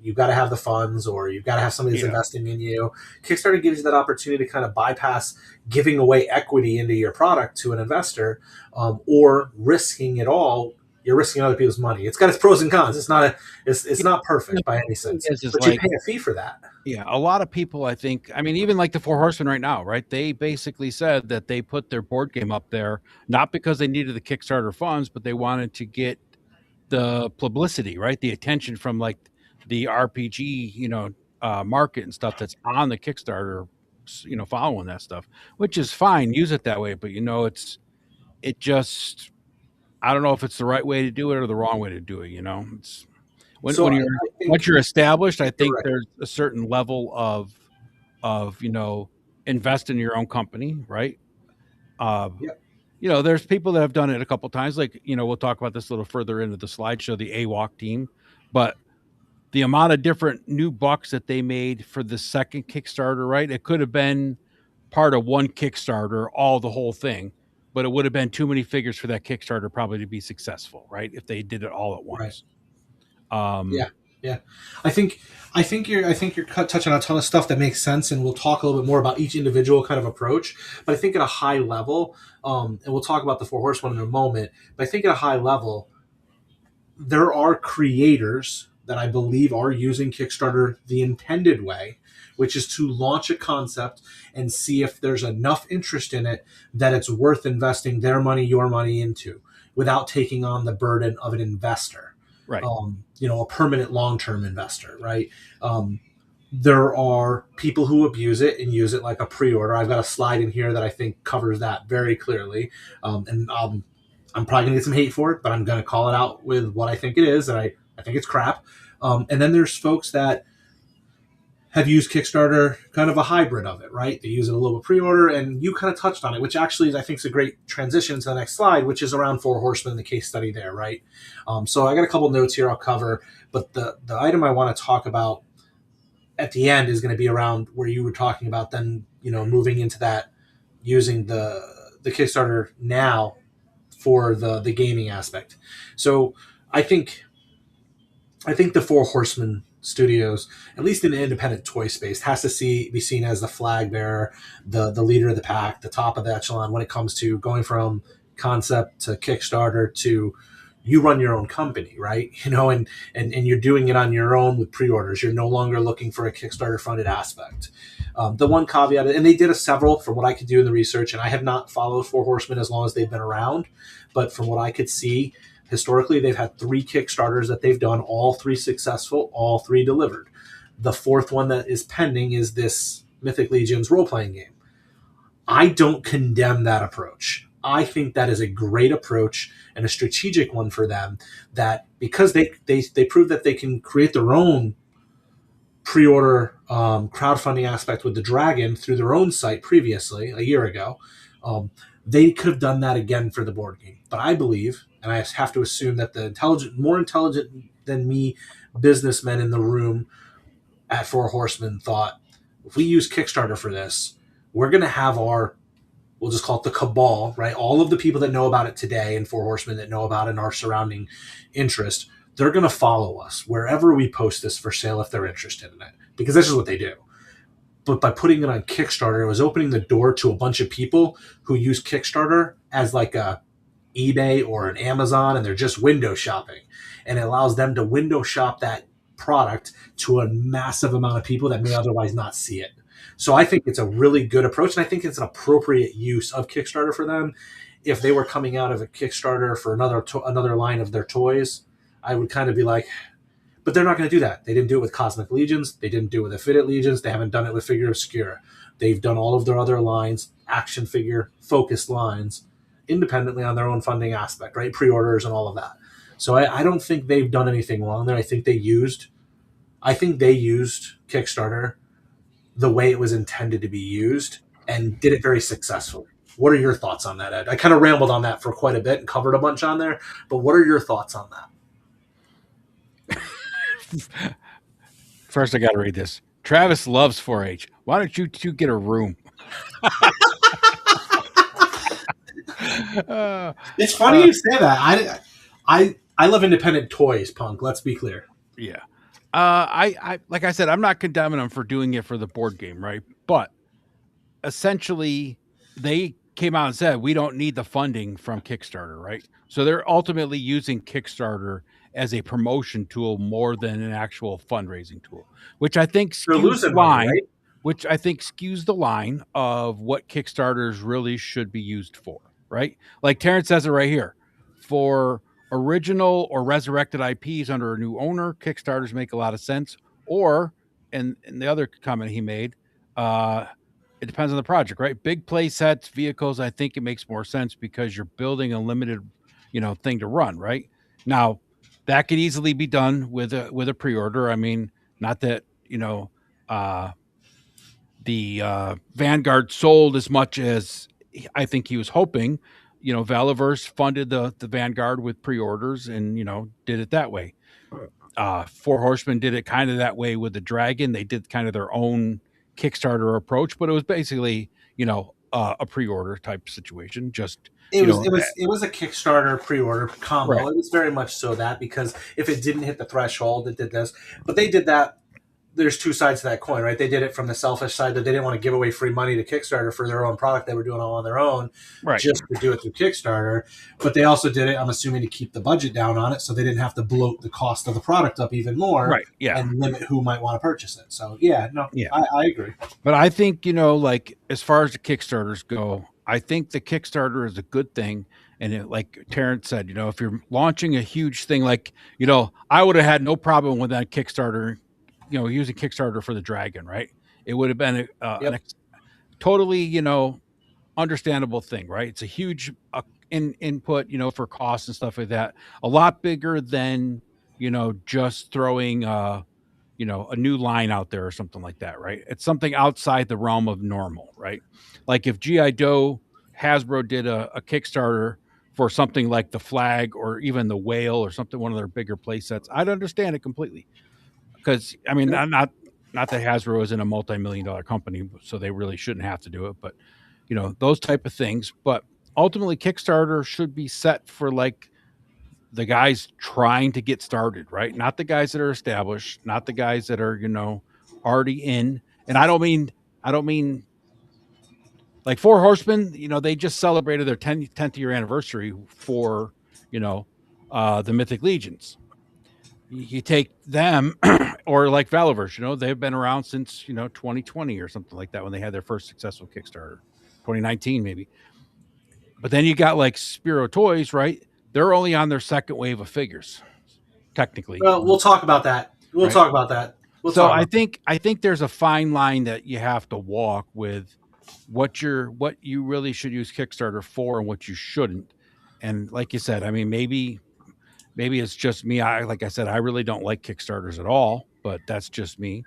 You've got to have the funds, or you've got to have somebody that's investing in you. Kickstarter gives you that opportunity to kind of bypass giving away equity into your product to an investor, or risking it all. You're risking other people's money. It's got its pros and cons. It's not perfect by any sense, but you pay a fee for that. Yeah, a lot of people, I think, even like the Four Horsemen right now, right? They basically said that they put their board game up there, not because they needed the Kickstarter funds, but they wanted to get the publicity, right? The attention from like the RPG, market and stuff that's on the Kickstarter, following that stuff, which is fine. Use it that way. But, it just, I don't know if it's the right way to do it or the wrong way to do it. It's once you're established, I think there's a certain level of invest in your own company, right? There's people that have done it a couple times. Like, we'll talk about this a little further into the slideshow, the AWOC team, but the amount of different new bucks that they made for the second Kickstarter, right? It could have been part of one Kickstarter, the whole thing, but it would have been too many figures for that Kickstarter probably to be successful, right? If they did it all at once. Right. Yeah. I think you're touching on a ton of stuff that makes sense, and we'll talk a little bit more about each individual kind of approach. But I think at a high level, and we'll talk about the Four Horsemen in a moment, but I think at a high level, there are creators that I believe are using Kickstarter the intended way, which is to launch a concept and see if there's enough interest in it that it's worth investing their money, your money into, without taking on the burden of an investor. Right. A permanent long-term investor, right? There are people who abuse it and use it like a pre-order. I've got a slide in here that I think covers that very clearly. And I'm probably gonna get some hate for it, but I'm gonna call it out with what I think it is, and I think it's crap. And then there's folks that have used Kickstarter, kind of a hybrid of it, right? They use it a little bit pre-order, and you kind of touched on it, which actually I think is a great transition to the next slide, which is around Four Horsemen, the case study there, right? So I got a couple notes here I'll cover, but the item I want to talk about at the end is going to be around where you were talking about then, moving into that, using the Kickstarter now for the gaming aspect. So I think the Four Horsemen Studios, at least in the independent toy space, has to be seen as the flag bearer, the leader of the pack, the top of the echelon when it comes to going from concept to Kickstarter to you run your own company, right? And you're doing it on your own with pre-orders. You're no longer looking for a Kickstarter funded aspect. The one caveat, and they did several from what I could do in the research, and I have not followed Four Horsemen as long as they've been around, but from what I could see, historically, they've had 3 Kickstarters that they've done, all 3 successful, all 3 delivered. The 4th one that is pending is this Mythic Legions role-playing game. I don't condemn that approach. I think that is a great approach and a strategic one for them, that because they prove that they can create their own pre-order crowdfunding aspect with the Dragon through their own site previously a year ago. They could have done that again for the board game. But I believe, and I have to assume that the more intelligent than me businessmen in the room at Four Horsemen thought, if we use Kickstarter for this, we're going to have our, we'll just call it the cabal, right? All of the people that know about it today and Four Horsemen that know about it and our surrounding interest, they're going to follow us wherever we post this for sale if they're interested in it, because this is what they do. But by putting it on Kickstarter, it was opening the door to a bunch of people who use Kickstarter as like a eBay or an Amazon, and they're just window shopping. And it allows them to window shop that product to a massive amount of people that may otherwise not see it. So I think it's a really good approach, and I think it's an appropriate use of Kickstarter for them. If they were coming out of a Kickstarter for another line of their toys, I would kind of be like, but they're not going to do that. They didn't do it with Cosmic Legions. They didn't do it with Affided Legions. They haven't done it with Figure Obscura. They've done all of their other lines, action figure focused lines, independently on their own funding aspect, right? Pre-orders and all of that. So I don't think they've done anything wrong there. I think they used Kickstarter the way it was intended to be used and did it very successfully. What are your thoughts on that, Ed? I kind of rambled on that for quite a bit and covered a bunch on there, but what are your thoughts on that? First, I got to read this. Travis loves 4-H. Why don't you two get a room? It's funny you say that. I love independent toys, Punk. Let's be clear. Yeah. I like I said, I'm not condemning them for doing it for the board game, right? But essentially, they came out and said we don't need the funding from Kickstarter, right? So they're ultimately using Kickstarter as a promotion tool more than an actual fundraising tool, which I think skews the line. Right? Which I think skews the line of what Kickstarters really should be used for, right? Like Terrence says it right here. For original or resurrected IPs under a new owner, Kickstarters make a lot of sense. Or, and the other comment he made, it depends on the project, right? Big play sets, vehicles, I think it makes more sense because you're building a limited, thing to run, right? Now, that could easily be done with a pre-order. I mean, not that, the Vanguard sold as much as I think he was hoping. Valaverse funded the Vanguard with pre-orders and, did it that way. Four Horsemen did it kind of that way with the Dragon. They did kind of their own Kickstarter approach, but it was basically, a pre-order type situation. Just it was a Kickstarter pre-order combo. Right. It was very much so that, because if it didn't hit the threshold, it did this. But they did that. There's two sides to that coin, right? They did it from the selfish side that they didn't want to give away free money to Kickstarter for their own product. They were doing it all on their own, right, just to do it through Kickstarter. But they also did it, I'm assuming, to keep the budget down on it, so they didn't have to bloat the cost of the product up even more, right? Yeah, and limit who might want to purchase it. So I agree. But I think like as far as the Kickstarters go, I think the Kickstarter is a good thing. And like Terrence said, if you're launching a huge thing, like I would have had no problem with that Kickstarter. Using Kickstarter for the Dragon, right? It would have been a totally, understandable thing, right? It's a huge input, for costs and stuff like that. A lot bigger than, just throwing, a new line out there or something like that, right? It's something outside the realm of normal, right? Like if G.I. Joe, Hasbro did a Kickstarter for something like the Flag or even the Whale or something, one of their bigger play sets, I'd understand it completely. Because I mean, not that Hasbro isn't a multi-million-dollar company, so they really shouldn't have to do it. But those type of things. But ultimately, Kickstarter should be set for like the guys trying to get started, right? Not the guys that are established, not the guys that are already in. And I don't mean like Four Horsemen. They just celebrated their 10th year anniversary for the Mythic Legions. You take them or like Valaverse, they've been around since, 2020 or something like that when they had their first successful Kickstarter, 2019 maybe. But then you got like Spiro Toys, right? They're only on their second wave of figures, technically. Well, we'll talk about that. I think there's a fine line that you have to walk with what you really should use Kickstarter for and what you shouldn't. And like you said, I mean, maybe it's just me. Like I said, I really don't like Kickstarters at all, but that's just me.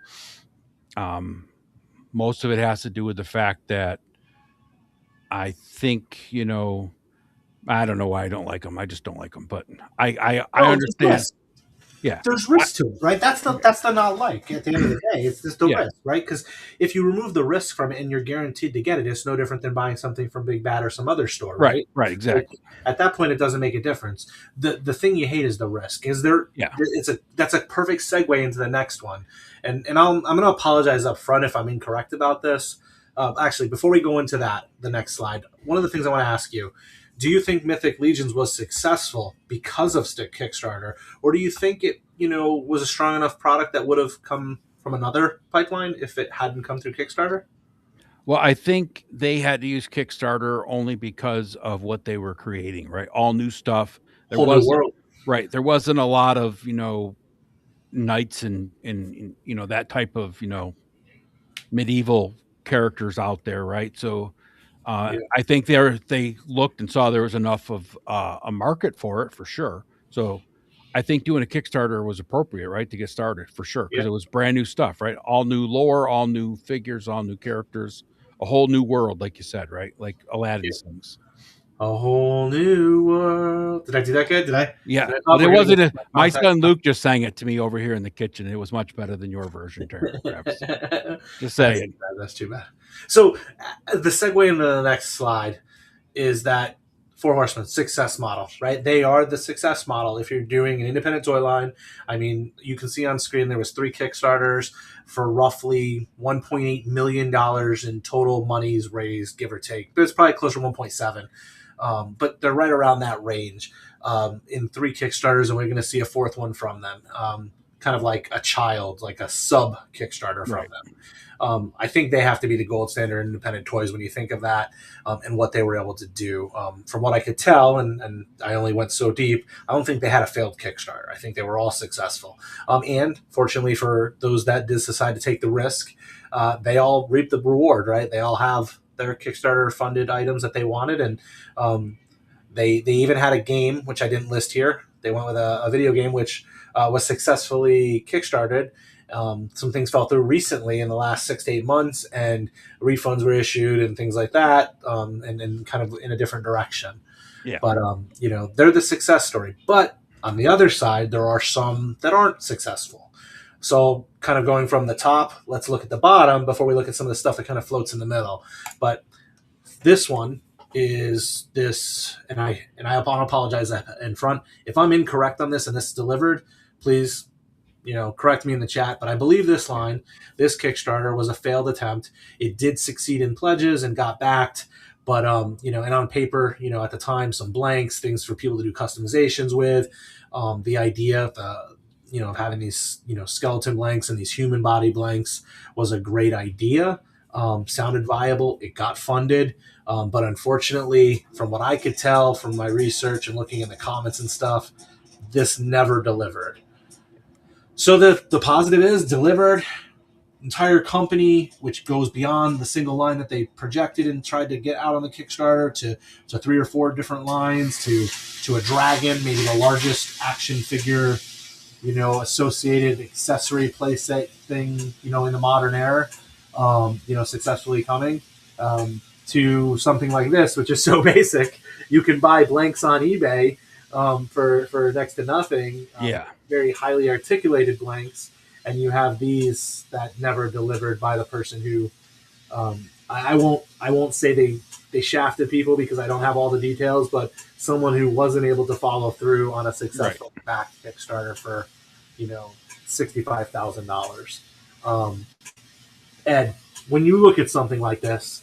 Most of it has to do with the fact that I think, I don't know why I don't like them. I just don't like them, but I understand. Yeah. There's risk to it, right? That's the not like at the end of the day. It's just the risk, right? Because if you remove the risk from it and you're guaranteed to get it, it's no different than buying something from Big Bad or some other store, right? Right, exactly. At that point, it doesn't make a difference. The thing you hate is the risk. That's a perfect segue into the next one, and I'm going to apologize up front if I'm incorrect about this. Actually, before we go into that, the next slide, one of the things I want to ask you. Do you think Mythic Legions was successful because of Stick Kickstarter, or do you think it, was a strong enough product that would have come from another pipeline if it hadn't come through Kickstarter? Well, I think they had to use Kickstarter only because of what they were creating, right? All new stuff. Whole new world. Right. There wasn't a lot of, knights and that type of, medieval characters out there, right? So I think they looked and saw there was enough of a market for it, for sure. So I think doing a Kickstarter was appropriate, right, to get started, for sure, because it was brand new stuff, right? All new lore, all new figures, all new characters, a whole new world, like you said, right? Like Aladdin's things. A whole new world. Did I do that good? Did I? Yeah. But it wasn't. My son Luke just sang it to me over here in the kitchen. It was much better than your version, Travis. Just saying. That's too bad. So the segue into the next slide is that Four Horsemen success model, right? They are the success model. If you're doing an independent toy line, I mean, you can see on screen there was 3 Kickstarters for roughly $1.8 million in total monies raised, give or take. But it's probably closer to 1.7. But they're right around that range in 3 Kickstarters, and we're going to see a 4th one from them, kind of like a child, like a sub Kickstarter from them. I think they have to be the gold standard in independent toys when you think of that and what they were able to do. From what I could tell, and I only went so deep, I don't think they had a failed Kickstarter. I think they were all successful. And fortunately for those that did decide to take the risk, they all reaped the reward, right? They all have their Kickstarter funded items that they wanted, and they even had a game, which I didn't list here. They went with a video game which was successfully kickstarted. Some things fell through recently in the last 6 to 8 months, and refunds were issued and things like that, and kind of in a different direction. Yeah. But they're the success story. But on the other side, there are some that aren't successful. So kind of going from the top, let's look at the bottom before we look at some of the stuff that kind of floats in the middle. But this one is this, and I apologize in front. If I'm incorrect on this and this is delivered, please, correct me in the chat. But I believe this line, this Kickstarter was a failed attempt. It did succeed in pledges and got backed. But, and on paper, at the time, some blanks, things for people to do customizations with, the idea of having these, skeleton blanks and these human body blanks was a great idea. Sounded viable. It got funded. But unfortunately, from what I could tell from my research and looking in the comments and stuff, this never delivered. So the positive is delivered. Entire company, which goes beyond the single line that they projected and tried to get out on the Kickstarter to 3 or 4 different lines to a dragon, maybe the largest action figure, associated accessory playset thing, in the modern era, successfully coming to something like this, which is so basic. You can buy blanks on eBay for next to nothing. Very highly articulated blanks. And you have these that never delivered by the person who I won't say they shafted people because I don't have all the details, but someone who wasn't able to follow through on a successful back Kickstarter for $65,000. Ed, when you look at something like this,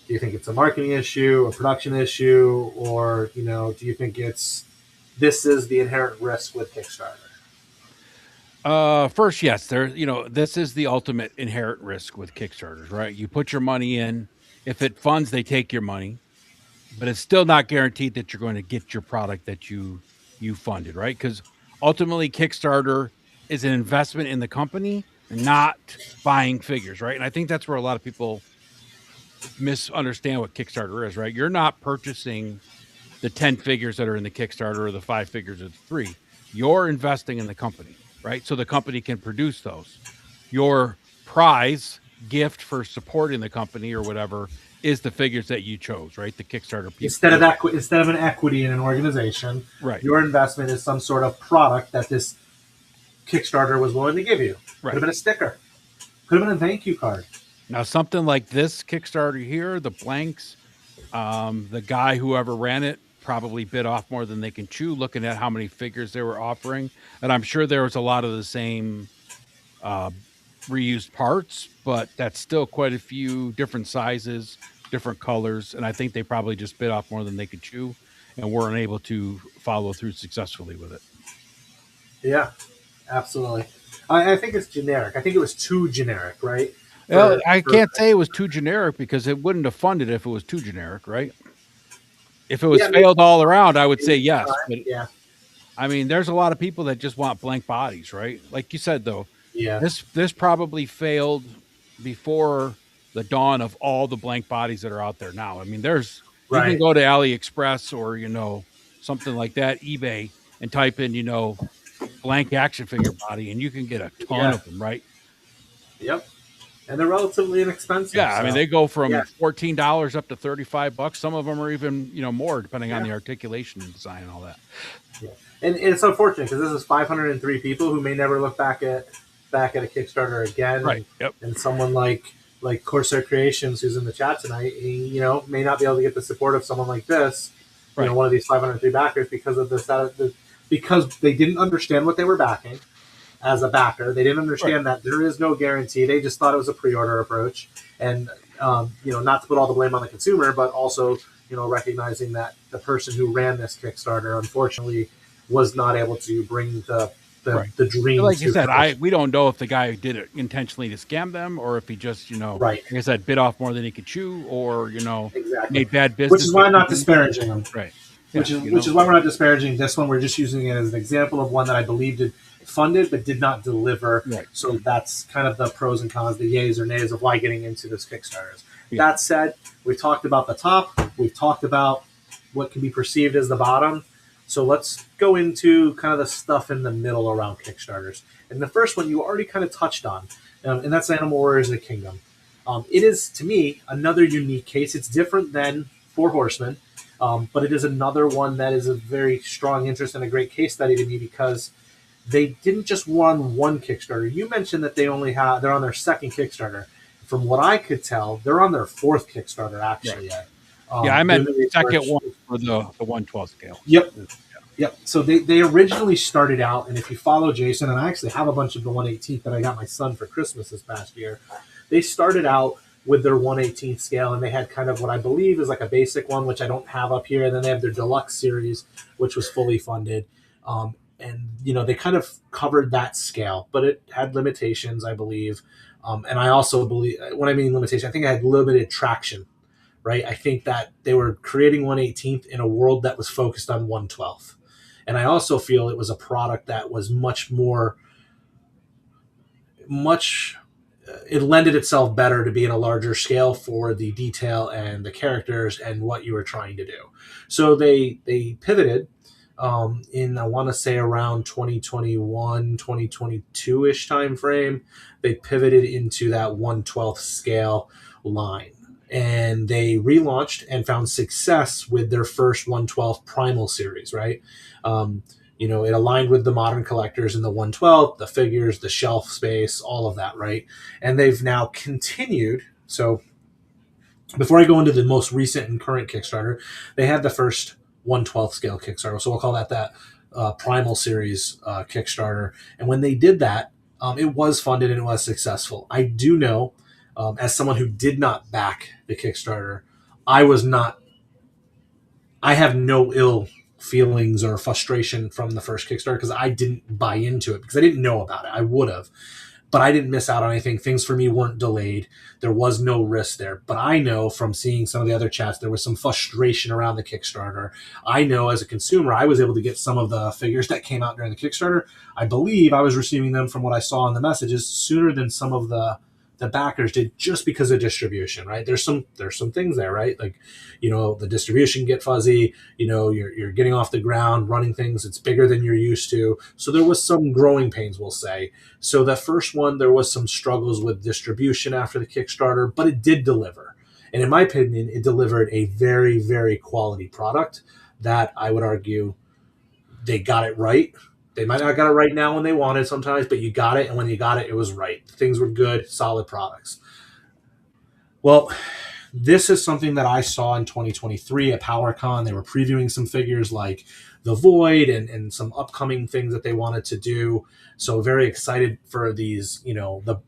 do you think it's a marketing issue, a production issue, or do you think this is the inherent risk with Kickstarter? First, yes, this is the ultimate inherent risk with Kickstarters, right? You put your money in. If it funds, they take your money, but it's still not guaranteed that you're going to get your product that you funded, right? Because ultimately, Kickstarter is an investment in the company, not buying figures, right? And I think that's where a lot of people misunderstand what Kickstarter is, right? You're not purchasing the 10 figures that are in the Kickstarter or the 5 figures of the 3. You're investing in the company, right? So the company can produce those. Your prize gift for supporting the company or whatever is the figures that you chose, right? The Kickstarter people. Instead of an equity in an organization, right? Your investment is some sort of product that this Kickstarter was willing to give you. Right. Could have been a sticker. Could have been a thank you card. Now, something like this Kickstarter here, the blanks, the guy, whoever ran it, probably bit off more than they can chew, looking at how many figures they were offering. And I'm sure there was a lot of the same reused parts, but that's still quite a few different sizes, different colors. And I think they probably just bit off more than they could chew and weren't able to follow through successfully with it. Yeah, absolutely. I think it's generic. I think it was too generic, right? Well, I can't say it was too generic because it wouldn't have funded if it was too generic, right? If it was failed all around, I would say yes. But yeah. I mean, there's a lot of people that just want blank bodies, right? Like you said, though, yeah, this probably failed before the dawn of all the blank bodies that are out there now. I mean, you can go to AliExpress or, something like that, eBay, and type in, blank action figure body, and you can get a ton of them, right? Yep. And they're relatively inexpensive. Yeah, I mean, they go from $14 up to $35. Some of them are even, more, depending on the articulation and design and all that. Yeah. And it's unfortunate because this is 503 people who may never look back at a Kickstarter again. Right. And someone like Corsair Creations, who's in the chat tonight, may not be able to get the support of someone like this, one of these 503 backers because of this, because they didn't understand what they were backing. As a backer, they didn't understand that there is no guarantee. They just thought it was a pre-order approach, and not to put all the blame on the consumer, but also recognizing that the person who ran this Kickstarter unfortunately was not able to bring the dream. Like you said, we don't know if the guy did it intentionally to scam them, or if he just like I said, bit off more than he could chew, or made bad business. Which is why I'm not disparaging them. Right. Which is why we're not disparaging this one. We're just using it as an example of one that I believed it funded but did not deliver. Right. So that's kind of the pros and cons, the yays or nays of why getting into this Kickstarter. Yeah. That said, we've talked about the top. We've talked about what can be perceived as the bottom. So let's go into kind of the stuff in the middle around Kickstarters. And the first one you already kind of touched on, and that's Animal Warriors of the Kingdom. It is, to me, another unique case. It's different than Four Horsemen, but it is another one that is a very strong interest and a great case study to me because they didn't just run one Kickstarter. You mentioned that they're on their second Kickstarter. From what I could tell, they're on their fourth Kickstarter actually. Right. I meant the second one for the 1/12 scale. Yep. So they originally started out, and if you follow Jason, and I actually have a bunch of the 1/18 that I got my son for Christmas this past year, they started out with their 1/18 scale, and they had kind of what I believe is like a basic one, which I don't have up here, and then they have their deluxe series, which was fully funded. And they kind of covered that scale, but it had limitations, I believe. And I also believe, when I mean limitation, I think I had limited traction, right? I think that they were creating 1/18 in a world that was focused on 1/12. And I also feel it was a product that was it lended itself better to be in a larger scale for the detail and the characters and what you were trying to do. So they pivoted in, I want to say, around 2021, 2022-ish time frame. They pivoted into that 1/12 scale line. And they relaunched and found success with their first 1/12 Primal series, right? It aligned with the modern collectors in the 1/12, the figures, the shelf space, all of that, right? And they've now continued. So before I go into the most recent and current Kickstarter, they had the first 1/12 scale Kickstarter. So we'll call that Primal series Kickstarter. And when they did that, it was funded and it was successful. I do know, as someone who did not back the Kickstarter, I have no ill feelings or frustration from the first Kickstarter because I didn't buy into it because I didn't know about it. I would have, but I didn't miss out on anything. Things for me weren't delayed. There was no risk there. But I know from seeing some of the other chats, there was some frustration around the Kickstarter. I know as a consumer, I was able to get some of the figures that came out during the Kickstarter. I believe I was receiving them from what I saw in the messages sooner than some of the the backers did just because of distribution, right? There's some things there, right? Like, the distribution get fuzzy, you're getting off the ground, running things, it's bigger than you're used to. So there was some growing pains, we'll say. So the first one, there was some struggles with distribution after the Kickstarter, but it did deliver. And in my opinion, it delivered a very, very quality product that I would argue they got it right. They might not got it right now when they wanted sometimes, but you got it, and when you got it, it was right. Things were good, solid products. Well, this is something that I saw in 2023 at PowerCon. They were previewing some figures like the Void and some upcoming things that they wanted to do. So very excited for these, the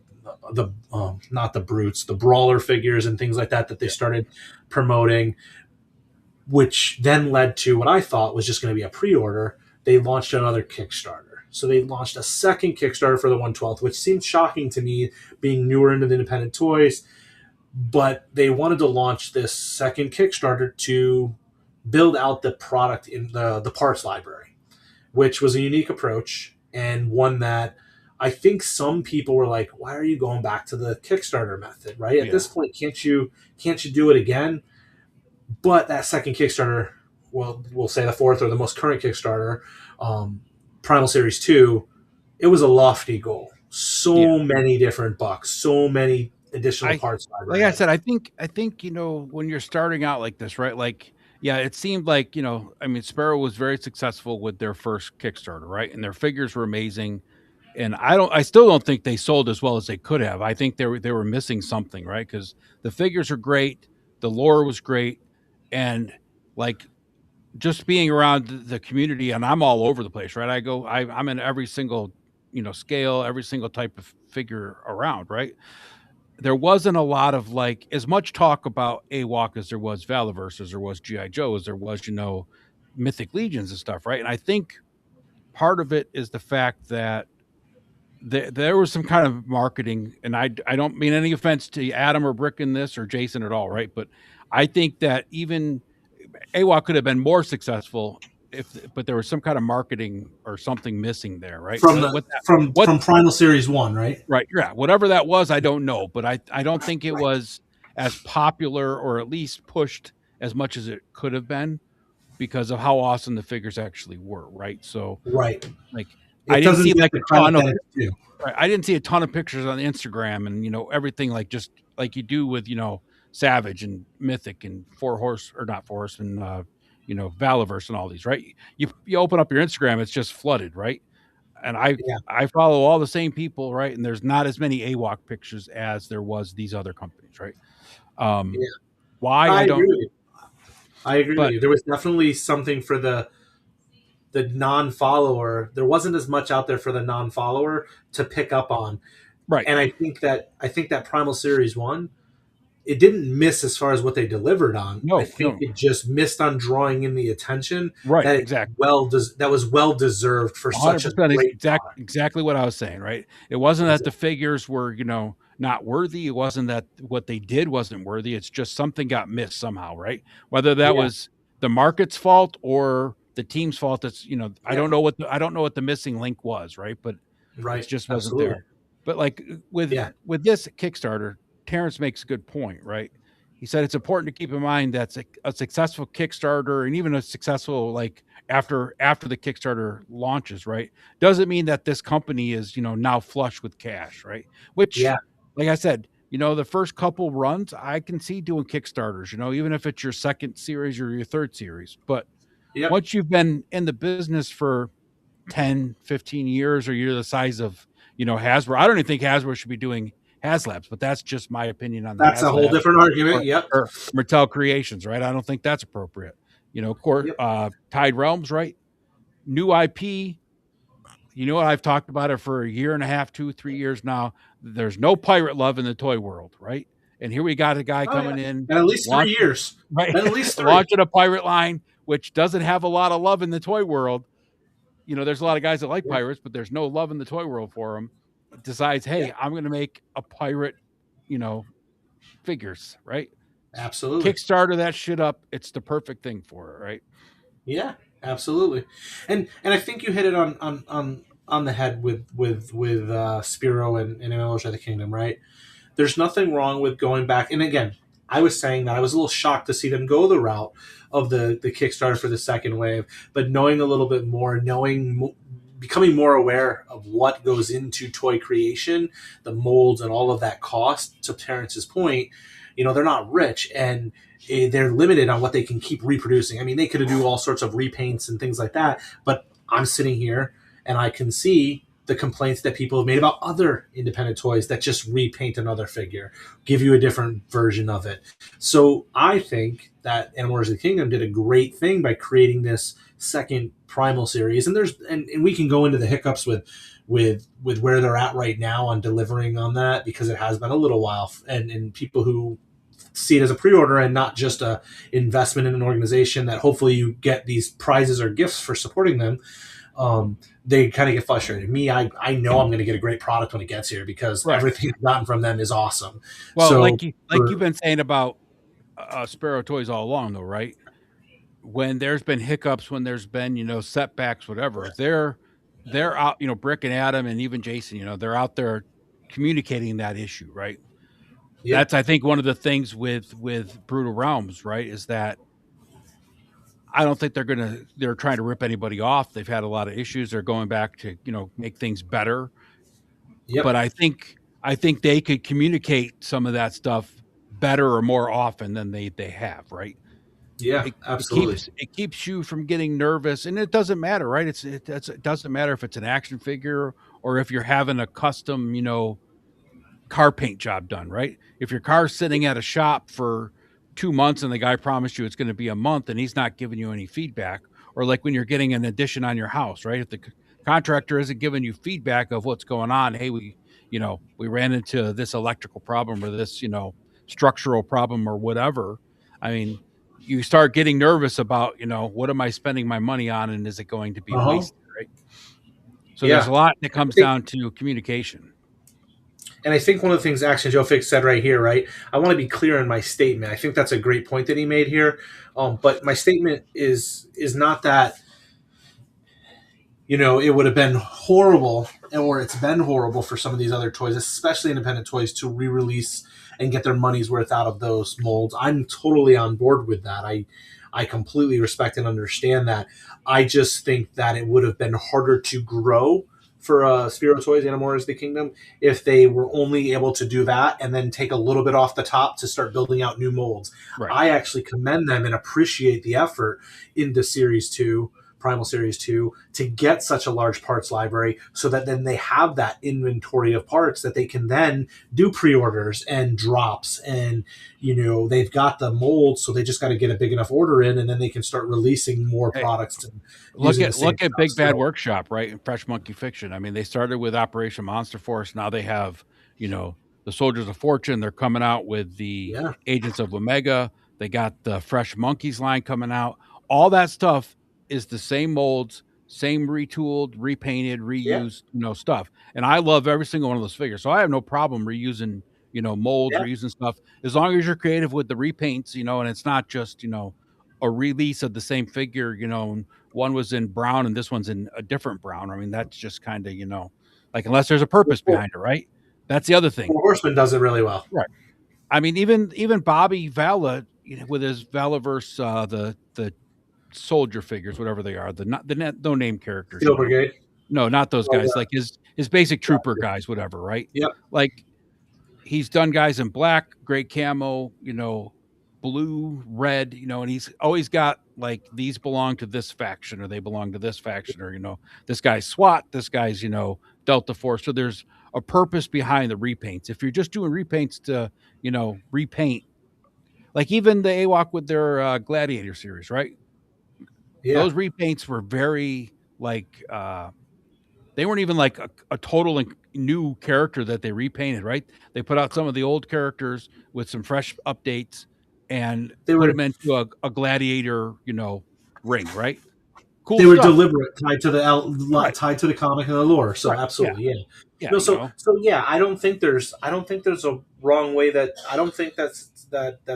not the brutes, the brawler figures and things like that they started promoting, which then led to what I thought was just going to be a pre-order. They launched another Kickstarter. So they launched a second Kickstarter for the 1/12th, which seemed shocking to me, being newer into the independent toys. But they wanted to launch this second Kickstarter to build out the product in the parts library, which was a unique approach, and one that I think some people were like, why are you going back to the Kickstarter method, right? At this point, can't you do it again? But that second Kickstarter, well, we'll say the fourth or the most current Kickstarter, Primal Series 2, it was a lofty goal. So many different bucks, so many additional parts. Like I said, I think when you're starting out like this, right? Like, yeah, it seemed like, Sparrow was very successful with their first Kickstarter, right? And their figures were amazing. And I still don't think they sold as well as they could have. I think they were missing something, right? Because the figures are great, the lore was great, and like just being around the community, and I'm all over the place, right? I'm in every single, scale, every single type of figure around, right? There wasn't a lot of like as much talk about AWOC as there was Valiverse, as there was GI Joe, as there was Mythic Legions and stuff, right? And I think part of it is the fact that there was some kind of marketing, and I don't mean any offense to Adam or Brick in this or Jason at all, right? But I think that even AWOC could have been more successful but there was some kind of marketing or something missing there, right? From Primal Series 1, right? Right, yeah. Whatever that was, I don't know, but I don't think it was as popular or at least pushed as much as it could have been because of how awesome the figures actually were, right? So, right, like I didn't see like a ton of I didn't see a ton of pictures on Instagram and everything like just like you do with Savage and Mythic and Four Horse and Valiverse and all these, right? You open up your Instagram, it's just flooded, right? And I follow all the same people, right? And there's not as many AWOC pictures as there was these other companies, right? Why I don't. I agree with you. There was definitely something for the non-follower. There wasn't as much out there for the non-follower to pick up on, right? And I think that Primal Series 1. It didn't miss as far as what they delivered on. No, I think it just missed on drawing in the attention. Right, that exactly. That was well deserved for such a great exactly what I was saying. Right, it wasn't that the figures were not worthy. It wasn't that what they did wasn't worthy. It's just something got missed somehow, right? Whether that was the market's fault or the team's fault. That's I don't know what the missing link was, right? But it just wasn't there. But like with this Kickstarter, Terrence makes a good point, right? He said it's important to keep in mind that a successful Kickstarter and even a successful like after the Kickstarter launches, right, doesn't mean that this company is now flush with cash, right? Which, like I said, the first couple runs I can see doing Kickstarters, even if it's your second series or your third series. But once you've been in the business for 10, 15 years, or you're the size of Hasbro, I don't even think Hasbro should be doing HasLabs, but that's just my opinion on that. That's a whole different argument. Or Mattel Creations, right? I don't think that's appropriate. Tide Realms, right? New IP. I've talked about it for a year and a half, 2-3 years now. There's no pirate love in the toy world, right? And here we got a guy coming in. At least 3 years. Right? At least 3. Launching a pirate line, which doesn't have a lot of love in the toy world. There's a lot of guys that like pirates, but there's no love in the toy world for them. Decides, hey, I'm going to make a pirate, figures, right? Absolutely. Kickstarter that shit up. It's the perfect thing for it, right? Yeah, absolutely. And I think you hit it on the head with Spiro and Emerald of the Kingdom, right? there's nothing wrong with going back. And again, I was saying that I was a little shocked to see them go the route of the Kickstarter for the second wave, but knowing a little bit more, becoming more aware of what goes into toy creation, the molds and all of that cost. To Terrence's point, they're not rich, and they're limited on what they can keep reproducing. I mean, they could do all sorts of repaints and things like that, but I'm sitting here and I can see the complaints that people have made about other independent toys that just repaint another figure, give you a different version of it. So I think that Animal Wars of the Kingdom did a great thing by creating this second Primal series. And and we can go into the hiccups with where they're at right now on delivering on that, because it has been a little while, and people who see it as a pre-order and not just a investment in an organization that hopefully you get these prizes or gifts for supporting them, they kind of get frustrated. Me, I know I'm going to get a great product when it gets here, because everything I've gotten from them is awesome. Well, so, you've been saying about Sparrow Toys all along, though, right? When there's been hiccups, when there's been setbacks, whatever, they're out. Brick and Adam and even Jason, they're out there communicating that issue, right? Yeah. That's, I think, one of the things with Brutal Realms, right, is that I don't think they're trying to rip anybody off. They've had a lot of issues. They're going back to, make things better. Yep. But I think they could communicate some of that stuff better or more often than they have, right? Yeah, absolutely. It keeps you from getting nervous, and it doesn't matter, right? It doesn't matter if it's an action figure or if you're having a custom, car paint job done, right? If your car's sitting at a shop for 2 months and the guy promised you it's going to be a month and he's not giving you any feedback, or like when you're getting an addition on your house, right? If the contractor isn't giving you feedback of what's going on, hey, we ran into this electrical problem or this, structural problem or whatever. I mean, you start getting nervous about, what am I spending my money on, and is it going to be wasted, right? So there's a lot that comes down to communication. And I think one of the things Action Joe Fix said right here, right? I want to be clear in my statement. I think that's a great point that he made here. But my statement is not that, it would have been horrible, or it's been horrible for some of these other toys, especially independent toys, to re-release and get their money's worth out of those molds. I'm totally on board with that. I completely respect and understand that. I just think that it would have been harder to grow for Sparrow Toys, Animal Wars of the Kingdom, if they were only able to do that and then take a little bit off the top to start building out new molds. Right. I actually commend them and appreciate the effort into Series 2, Primal Series 2, to get such a large parts library, so that then they have that inventory of parts that they can then do pre-orders and drops, and they've got the molds, so they just got to get a big enough order in, and then they can start releasing more products. Look at Big Bad Workshop, right? And Fresh Monkey Fiction. I mean, they started with Operation Monster Force. Now they have the Soldiers of Fortune. They're coming out with the Agents of Omega. They got the Fresh Monkeys line coming out. All that stuff is the same molds, same retooled, repainted, reused, stuff. And I love every single one of those figures. So I have no problem reusing, molds, reusing stuff, as long as you're creative with the repaints, and it's not just, a release of the same figure, and one was in brown and this one's in a different brown. I mean, that's just kind of, like, unless there's a purpose behind it, right? That's the other thing. Horseman does it really well. Right. I mean, even Bobby Vala, with his Valaverse, the soldier figures, whatever they are, the no name characters. Steel Brigade. No, not those guys. Like his basic trooper guys, whatever, right? Yep. Like, he's done guys in black, gray camo, blue, red, and he's always got like, these belong to this faction, or they belong to this faction, or this guy's SWAT, this guy's Delta Force. So there's a purpose behind the repaints. If you're just doing repaints to repaint, like even the AWOC with their Gladiator series, right? Yeah. Those repaints were very like, they weren't even like a total new character that they repainted, right? They put out some of the old characters with some fresh updates and put them into a Gladiator, ring, right? Cool. They were deliberate, tied to the comic and the lore. So absolutely, yeah. So yeah, I don't think there's a wrong way that I don't think that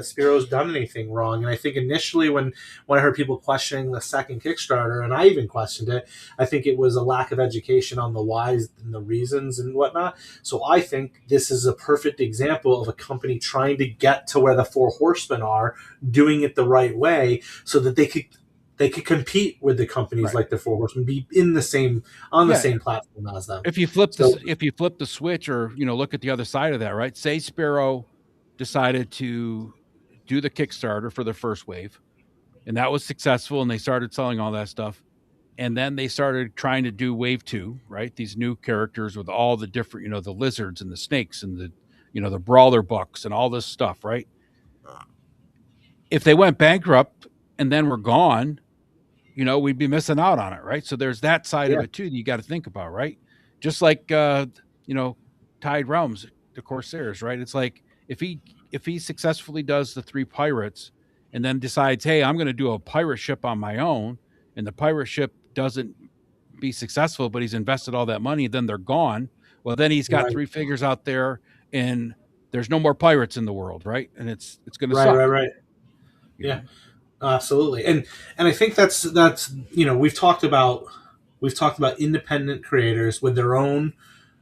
Spiro's done anything wrong. And I think initially when I heard people questioning the second Kickstarter, and I even questioned it, I think it was a lack of education on the whys and the reasons and whatnot. So I think this is a perfect example of a company trying to get to where the Four Horsemen are, doing it the right way, so that they could compete with the companies like the Four Horsemen, be in the same platform as them. If you flip the switch, or look at the other side of that, right? Say Spiro decided to do the Kickstarter for the first wave, and that was successful, and they started selling all that stuff, and then they started trying to do wave 2, right? These new characters with all the different, the lizards and the snakes and the the brawler bucks and all this stuff, right? If they went bankrupt and then were gone, we'd be missing out on it, right? So there's that side of it too that you got to think about, right? Just like Tide Realms, the Corsairs, right? It's like if he successfully does the 3 pirates and then decides, hey, I'm going to do a pirate ship on my own, and the pirate ship doesn't be successful, but he's invested all that money, then they're gone. Well, then he's got 3 figures out there, and there's no more pirates in the world, right? And it's going to suck. Right. Yeah. Absolutely. And I think that's we've talked about independent creators with their own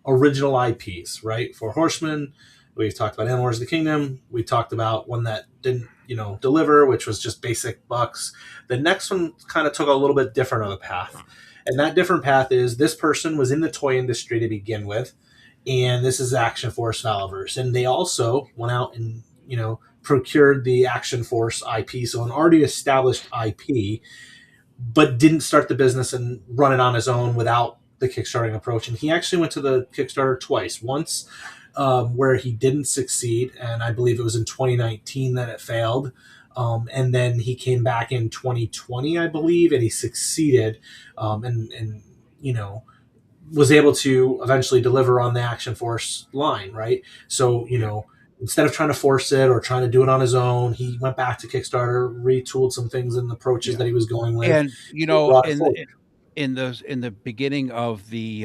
original IPs, right? Four Horsemen, we've talked about Animal Wars of the Kingdom, we talked about one that didn't deliver, which was just basic bucks. The next one kind of took a little bit different of a path, and that different path is this person was in the toy industry to begin with, and this is Action Force Valverse, and they also went out and procured the Action Force IP, so an already established IP, but didn't start the business and run it on his own without the Kickstarting approach. And he actually went to the Kickstarter twice. Once where he didn't succeed, and I believe it was in 2019 that it failed. And then he came back in 2020, I believe, and he succeeded, and was able to eventually deliver on the Action Force line, right? So, instead of trying to force it or trying to do it on his own, he went back to Kickstarter, retooled some things and approaches that he was going with. And in the beginning of the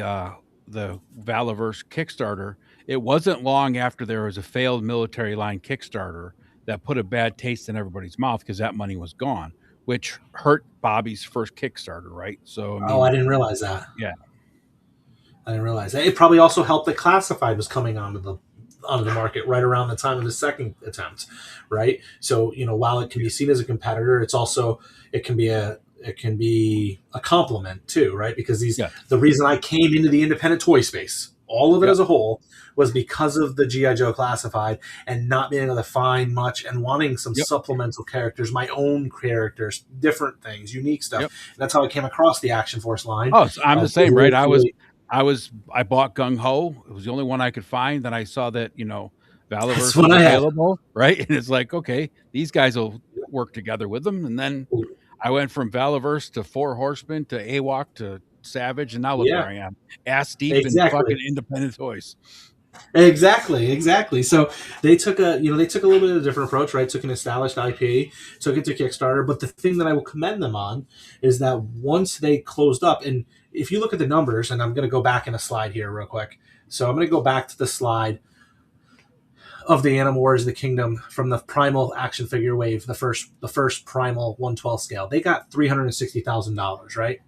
Valaverse Kickstarter, it wasn't long after there was a failed military line Kickstarter that put a bad taste in everybody's mouth, because that money was gone, which hurt Bobby's first Kickstarter, right? So I didn't realize that. Yeah, I didn't realize that. It probably also helped that Classified was coming onto the market right around the time of his second attempt, right? So while it can be seen as a competitor, it can be a compliment too, right? Because the reason I came into the independent toy space, all of it as a whole, was because of the G.I. Joe Classified and not being able to find much and wanting some supplemental characters, my own characters, different things, unique stuff. And that's how I came across the Action Force line. Oh, I'm the same, right? I bought Gung Ho. It was the only one I could find. Then I saw that, Valaverse was available, right? And it's like, okay, these guys will work together with them. And then I went from Valaverse to Four Horsemen to AWOC to Savage, and now look where I am, ass deep in fucking independent toys. Exactly. So they took a little bit of a different approach, right? Took an established IP, took it to Kickstarter. But the thing that I will commend them on is that once they closed up, and if you look at the numbers, and I'm going to go back in a slide here real quick. So I'm going to go back to the slide of the Animal Wars of the Kingdom from the Primal action figure wave, the first Primal 1/12 scale. They got $360,000, right?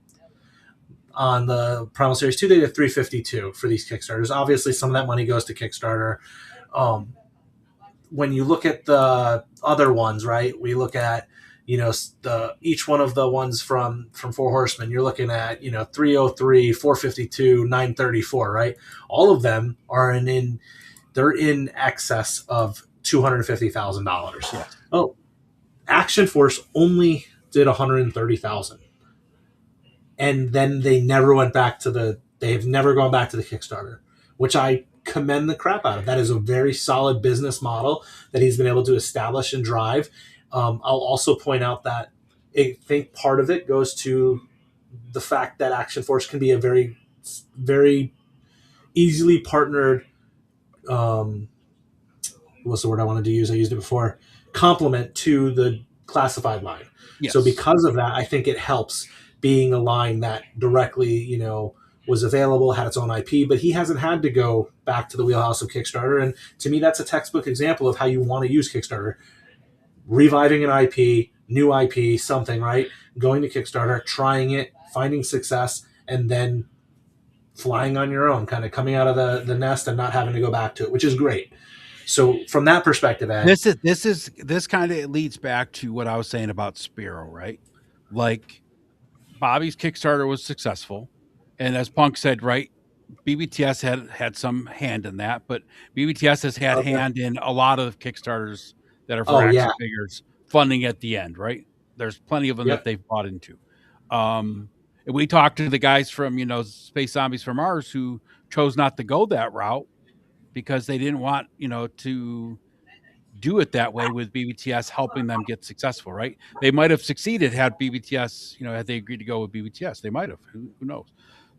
On the Primal Series 2, they did $352 for these Kickstarters. Obviously, some of that money goes to Kickstarter. When you look at the other ones, right, we look at, each one of the ones from Four Horsemen, you're looking at, 303, 452, 934, right? All of them are they're in excess of $250,000. Yeah. Oh, Action Force only did $130,000. And then they never went back they have never gone back to the Kickstarter, which I commend the crap out of. That is a very solid business model that he's been able to establish and drive. I'll also point out that I think part of it goes to the fact that Action Force can be a very, very easily partnered, what's the word I wanted to use? I used it before. Complement to the Classified line. Yes. So because of that, I think it helps being a line that directly, was available, had its own IP, but he hasn't had to go back to the wheelhouse of Kickstarter. And to me, that's a textbook example of how you want to use Kickstarter. Reviving an IP, new IP, something, right? Going to Kickstarter, trying it, finding success, and then flying on your own, kind of coming out of the nest and not having to go back to it, which is great. So from that perspective, Ed, this kind of leads back to what I was saying about Spiro, right? Like Bobby's Kickstarter was successful, and as Punk said, right, BBTS had some hand in that, but BBTS has had hand in a lot of Kickstarters that are for action figures funding at the end, right? There's plenty of them that they've bought into. We talked to the guys from, Space Zombies from Mars who chose not to go that route because they didn't want, to do it that way with BBTS helping them get successful, right? They might have succeeded had BBTS, had they agreed to go with BBTS. They might have. Who knows?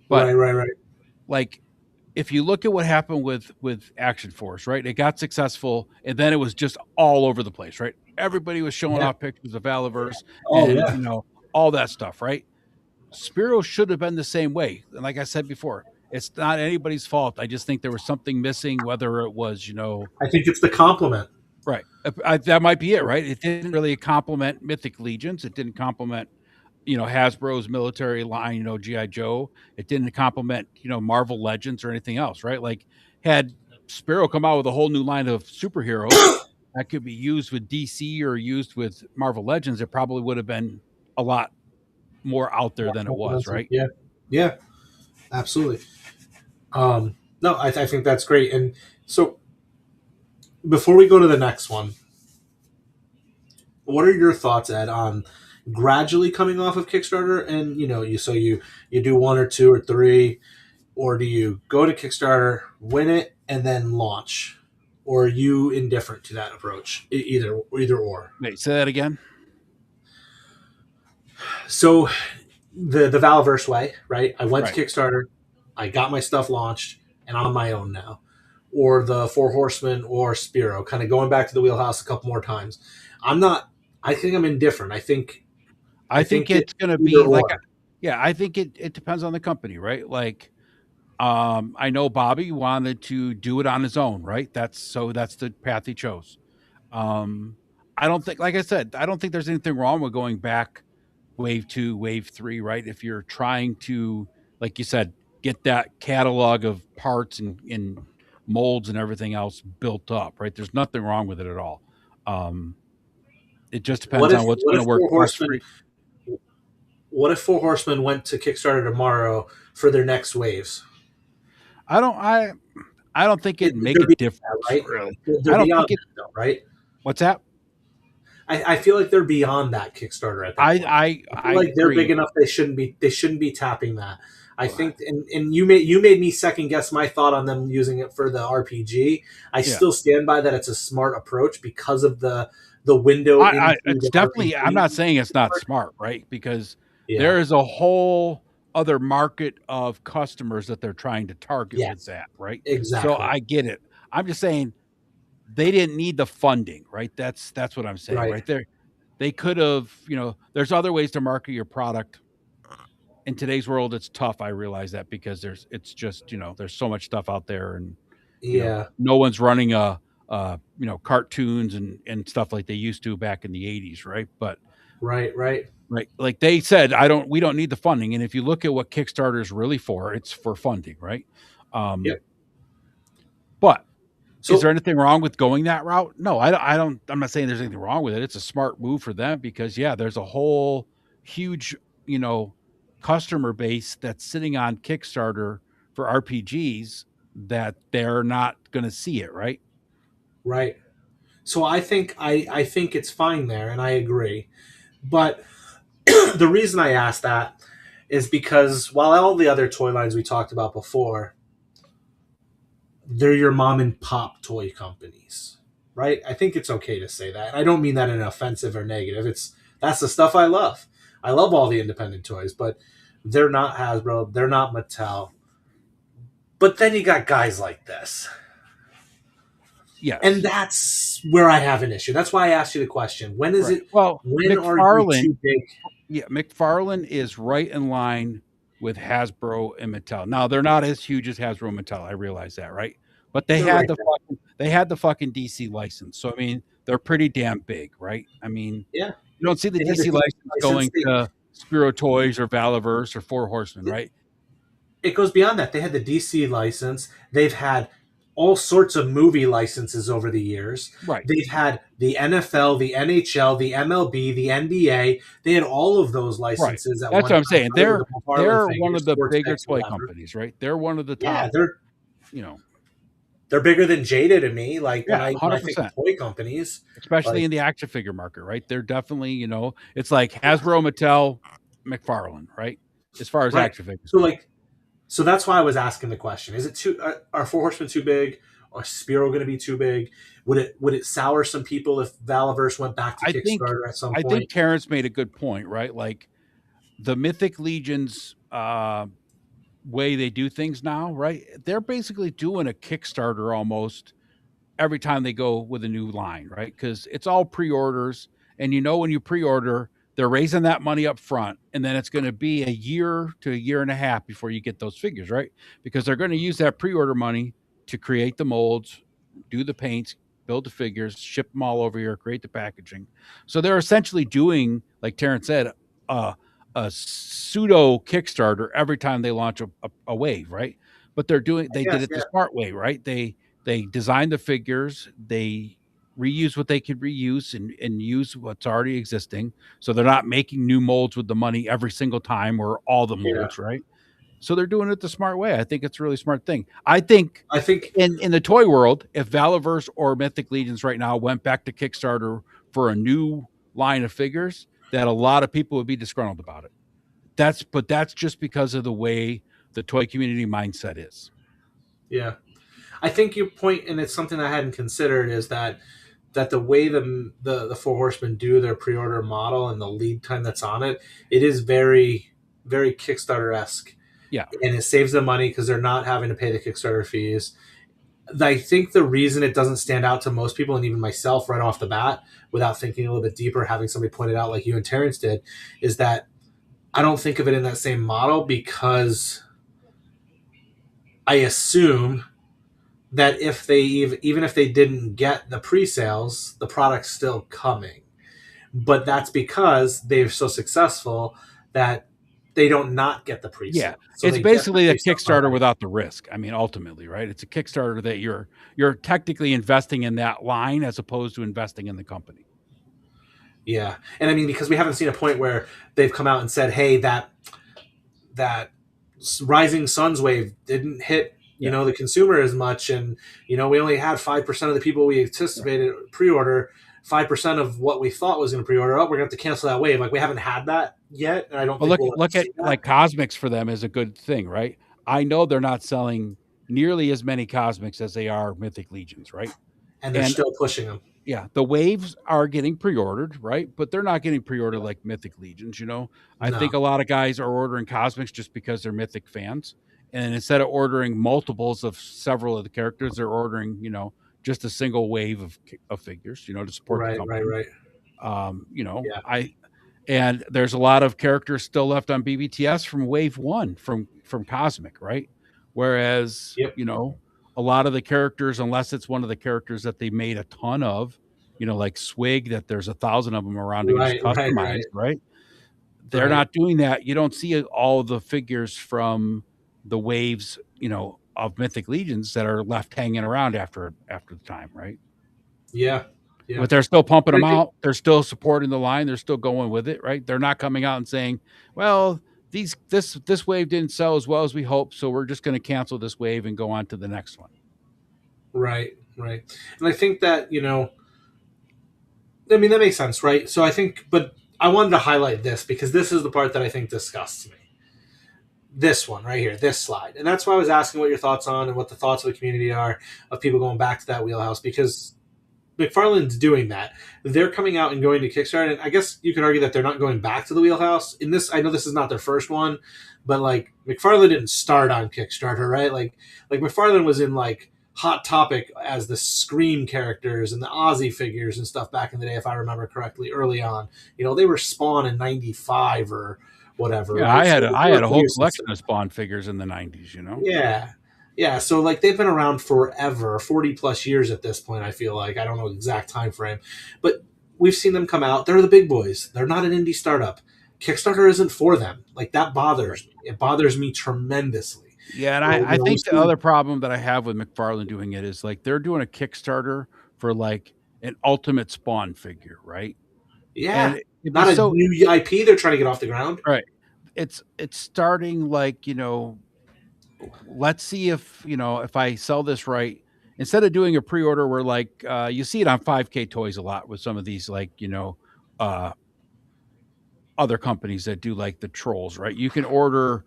But right. Like, if you look at what happened with Action Force, right? It got successful, and then it was just all over the place, right? Everybody was showing off pictures of Valaverse and all that stuff, right? Spiro should have been the same way. And like I said before, it's not anybody's fault. I just think there was something missing, whether it was, I think it's the compliment. Right. That might be it, right? It didn't really complement Mythic Legions. It didn't complement, Hasbro's military line, G.I. Joe. It didn't complement, Marvel Legends or anything else, right? Like, had Spiro come out with a whole new line of superheroes that could be used with DC or used with Marvel Legends, it probably would have been a lot more out there than it was, right? Yeah, absolutely. No, I think that's great. And so before we go to the next one, what are your thoughts, Ed, on gradually coming off of Kickstarter? And you do one or two or three, or do you go to Kickstarter, win it, and then launch? Or are you indifferent to that approach? Either or. Wait, say that again. So the Valaverse way, right? I went to Kickstarter, I got my stuff launched, and I'm on my own now. Or the Four Horsemen or Spiro, kind of going back to the wheelhouse a couple more times. I think I'm indifferent. I think it's going to be like, I think it depends on the company, right? Like, I know Bobby wanted to do it on his own, right? That's the path he chose. I don't think, like I said, I don't think there's anything wrong with going back wave 2, wave 3, right? If you're trying to, like you said, get that catalog of parts and molds and everything else built up, right? There's nothing wrong with it at all. It just depends on what's going to work. What if Four Horsemen went to Kickstarter tomorrow for their next waves? I don't think it'd make a difference, right? Really. They're beyond that, though, right? What's that? I feel like they're beyond that Kickstarter at that point. I feel like they're big enough. They shouldn't be tapping that. I think, and you made me second guess my thought on them using it for the RPG. I still stand by that. It's a smart approach because of the window. It's definitely. RPG. I'm not saying it's not smart, right? Because there is a whole other market of customers that they're trying to target with that, right? Exactly. So I get it. I'm just saying they didn't need the funding, right? That's what I'm saying, right there. They could have, there's other ways to market your product. In today's world, it's tough. I realize that because it's just, there's so much stuff out there, and no one's running cartoons and stuff like they used to back in the 80s, right? But right. Like they said, we don't need the funding. And if you look at what Kickstarter is really for, it's for funding, right? But is there anything wrong with going that route? No, I'm not saying there's anything wrong with it. It's a smart move for them because there's a whole huge, customer base that's sitting on Kickstarter for RPGs that they're not going to see it, right? Right. So I think it's fine there, and I agree. But the reason I asked that is because while all the other toy lines we talked about before, they're your mom and pop toy companies, right? I think it's okay to say that. I don't mean that in an offensive or negative. That's the stuff I love. I love all the independent toys, but they're not Hasbro. They're not Mattel. But then you got guys like this. Yeah. And that's where I have an issue. That's why I asked you the question. When is it? Well, when are you too big? Yeah, McFarlane is right in line with Hasbro and Mattel. Now they're not as huge as Hasbro and Mattel. I realize that, right? But they They're had right the there. fucking DC license. So I mean, they're pretty damn big, right? I mean, Yeah, you don't see the they had the DC DC license license. going to Spiro Toys or Valaverse or Four Horsemen, right? It goes beyond that. They had the DC license. They've had all sorts of movie licenses over the years. Right. They've had the NFL, the NHL, the MLB, the NBA. They had all of those Right. licenses at That's one what I'm time. saying. Other than the McFarlane They're one figures, of the sports bigger picks, toy whatever. companies, right? They're one of the Yeah, top, you know, they're bigger than Jada to me. Like when yeah, I think of 100%. toy companies, Especially like in the action figure market, right? They're definitely, it's like Hasbro, Mattel, McFarlane, right? As far as right. action figures So go. so that's why I was asking the question: is it too? Are Four Horsemen too big? Are Spiro going to be too big? Would it sour some people if Valaverse went back to I think Kickstarter at some I think point? Terrence made a good point, right? Like the Mythic Legions way they do things now, right? They're basically doing a Kickstarter almost every time they go with a new line, right? Because it's all pre-orders, and when you pre-order, they're raising that money up front, and then it's going to be a year to a year and a half before you get those figures, right? Because they're going to use that pre-order money to create the molds, do the paints, build the figures, ship them all over here, create the packaging. So they're essentially doing, like Terrence said, a pseudo Kickstarter every time they launch a wave, right? But they did Yes, it the yeah, smart way, right? They design the figures, they reuse what they could reuse and use what's already existing. So they're not making new molds with the money every single time or all the yeah. molds, right? So they're doing it the smart way. I think it's a really smart thing. I think I think in the toy world, if Valaverse or Mythic Legions right now went back to Kickstarter for a new line of figures, that a lot of people would be disgruntled about it. That's just because of the way the toy community mindset is. yeah. I think your point, and it's something I hadn't considered, is that the way the Four Horsemen do their pre-order model and the lead time that's on it, it is very very Kickstarter esque. Yeah. And it saves them money because they're not having to pay the Kickstarter fees. I think the reason it doesn't stand out to most people, and even myself right off the bat, without thinking a little bit deeper, having somebody point it out like you and Terrence did, is that I don't think of it in that same model because I assume that if they even if they didn't get the pre-sales, the product's still coming. But that's because they're so successful that they don't not get the Yeah. pre-sale. So It's they get the basically a pre-sale Kickstarter product. without the risk. I mean, ultimately, right? It's a Kickstarter that you're technically investing in that line as opposed to investing in the company. Yeah. And I mean, because we haven't seen a point where they've come out and said, hey, that Rising Suns wave didn't hit the consumer as much, and we only had 5% of the people we anticipated pre-order, 5% of what we thought was going to pre-order. Oh, we're going to have to cancel that wave. Like, we haven't had that yet, and I don't Well, think we'll ever look at see that. like Cosmics for them is a good thing, right? I know they're not selling nearly as many Cosmics as they are Mythic Legions, right? And they're still pushing them. Yeah, the waves are getting pre-ordered, right? But they're not getting pre-ordered like Mythic Legions, I No. think a lot of guys are ordering Cosmics just because they're Mythic fans. And instead of ordering multiples of several of the characters, they're ordering, just a single wave of figures, to support the company. Right. Yeah. And there's a lot of characters still left on BBTS from wave 1 from Cosmic, right? Whereas, Yep. A lot of the characters, unless it's one of the characters that they made a ton of, like Swig, that there's 1,000 of them around to just customize, right? They're not doing that. You don't see all the figures from the waves, of Mythic Legions that are left hanging around after the time, right? Yeah. But they're still pumping them out. They're still supporting the line. They're still going with it, right? They're not coming out and saying, well, this wave didn't sell as well as we hoped, so we're just going to cancel this wave and go on to the next one. Right. And I think that, that makes sense, right? So I think, but I wanted to highlight this because this is the part that I think disgusts me. This one right here, this slide. And that's why I was asking what your thoughts on and what the thoughts of the community are of people going back to that wheelhouse, because McFarlane's doing that. They're coming out and going to Kickstarter, and I guess you could argue that they're not going back to the wheelhouse. In this, I know this is not their first one, but like McFarlane didn't start on Kickstarter, right? Like McFarlane was in like Hot Topic as the Scream characters and the Ozzy figures and stuff back in the day, if I remember correctly, early on. They were Spawn in '95 whatever, Yeah, right? So I they're had a a whole player collection system. of Spawn figures in the 90s, you know? Yeah. Yeah, so like they've been around forever, 40 plus years at this point, I feel like. I don't know the exact time frame. But we've seen them come out. They're the big boys. They're not an indie startup. Kickstarter isn't for them. Like that Right. bothers me. It bothers me tremendously. Yeah, and You I know, we're think the seeing, other problem that I have with McFarlane doing it is like they're doing a Kickstarter for like an ultimate Spawn figure, right? yeah, And it'd be not a so new IP they're trying to get off the ground. right. It's starting like, let's see if, if I sell this right. Instead of doing a pre-order where like you see it on 5K Toys a lot with some of these like, uh other companies that do like the trolls, right? You can order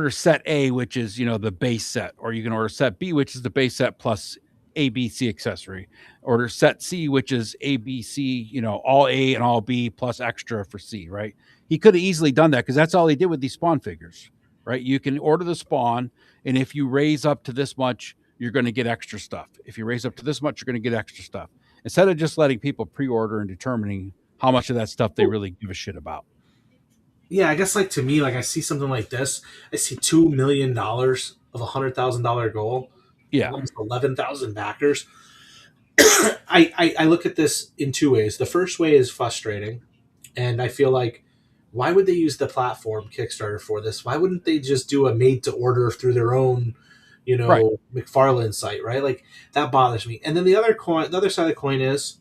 set A, which is, the base set, or you can order set B, which is the base set plus ABC accessory. Order set C, which is ABC, all A and all B plus extra for C, right? He could have easily done that because that's all he did with these Spawn figures, right? You can order the Spawn, and if you raise up to this much, you're going to get extra stuff. If you raise up to this much, you're going to get extra stuff. Instead of just letting people pre-order and determining how much of that stuff they Well, really give a shit about. yeah, I guess like to me, like I see something like this, I see $2 million of $100,000 goal, Yeah. almost 11,000 backers. I look at this in two ways. The first way is frustrating, and I feel like why would they use the platform Kickstarter for this? Why wouldn't they just do a made to order through their own, Right. McFarlane site, right? Like that bothers me. And then the other side of the coin is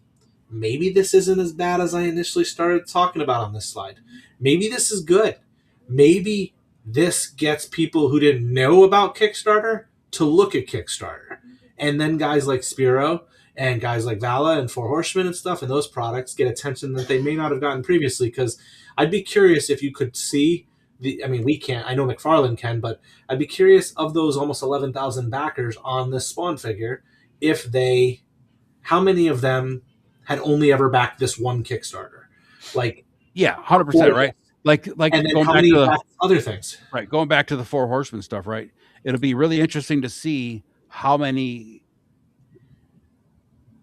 maybe this isn't as bad as I initially started talking about on this slide. Maybe this is good. Maybe this gets people who didn't know about Kickstarter to look at Kickstarter. And then guys like Spiro and guys like Vala and Four Horsemen and stuff and those products get attention that they may not have gotten previously. Because I'd be curious if you could see I mean, we can't. I know McFarlane can, but I'd be curious of those almost 11,000 backers on this Spawn figure, if they, how many of them had only ever backed this one Kickstarter, like, Yeah, or 100%, right? Like and then going how back many to the backed other things? right, going back to the Four Horsemen stuff, right? It'll be really interesting to see how many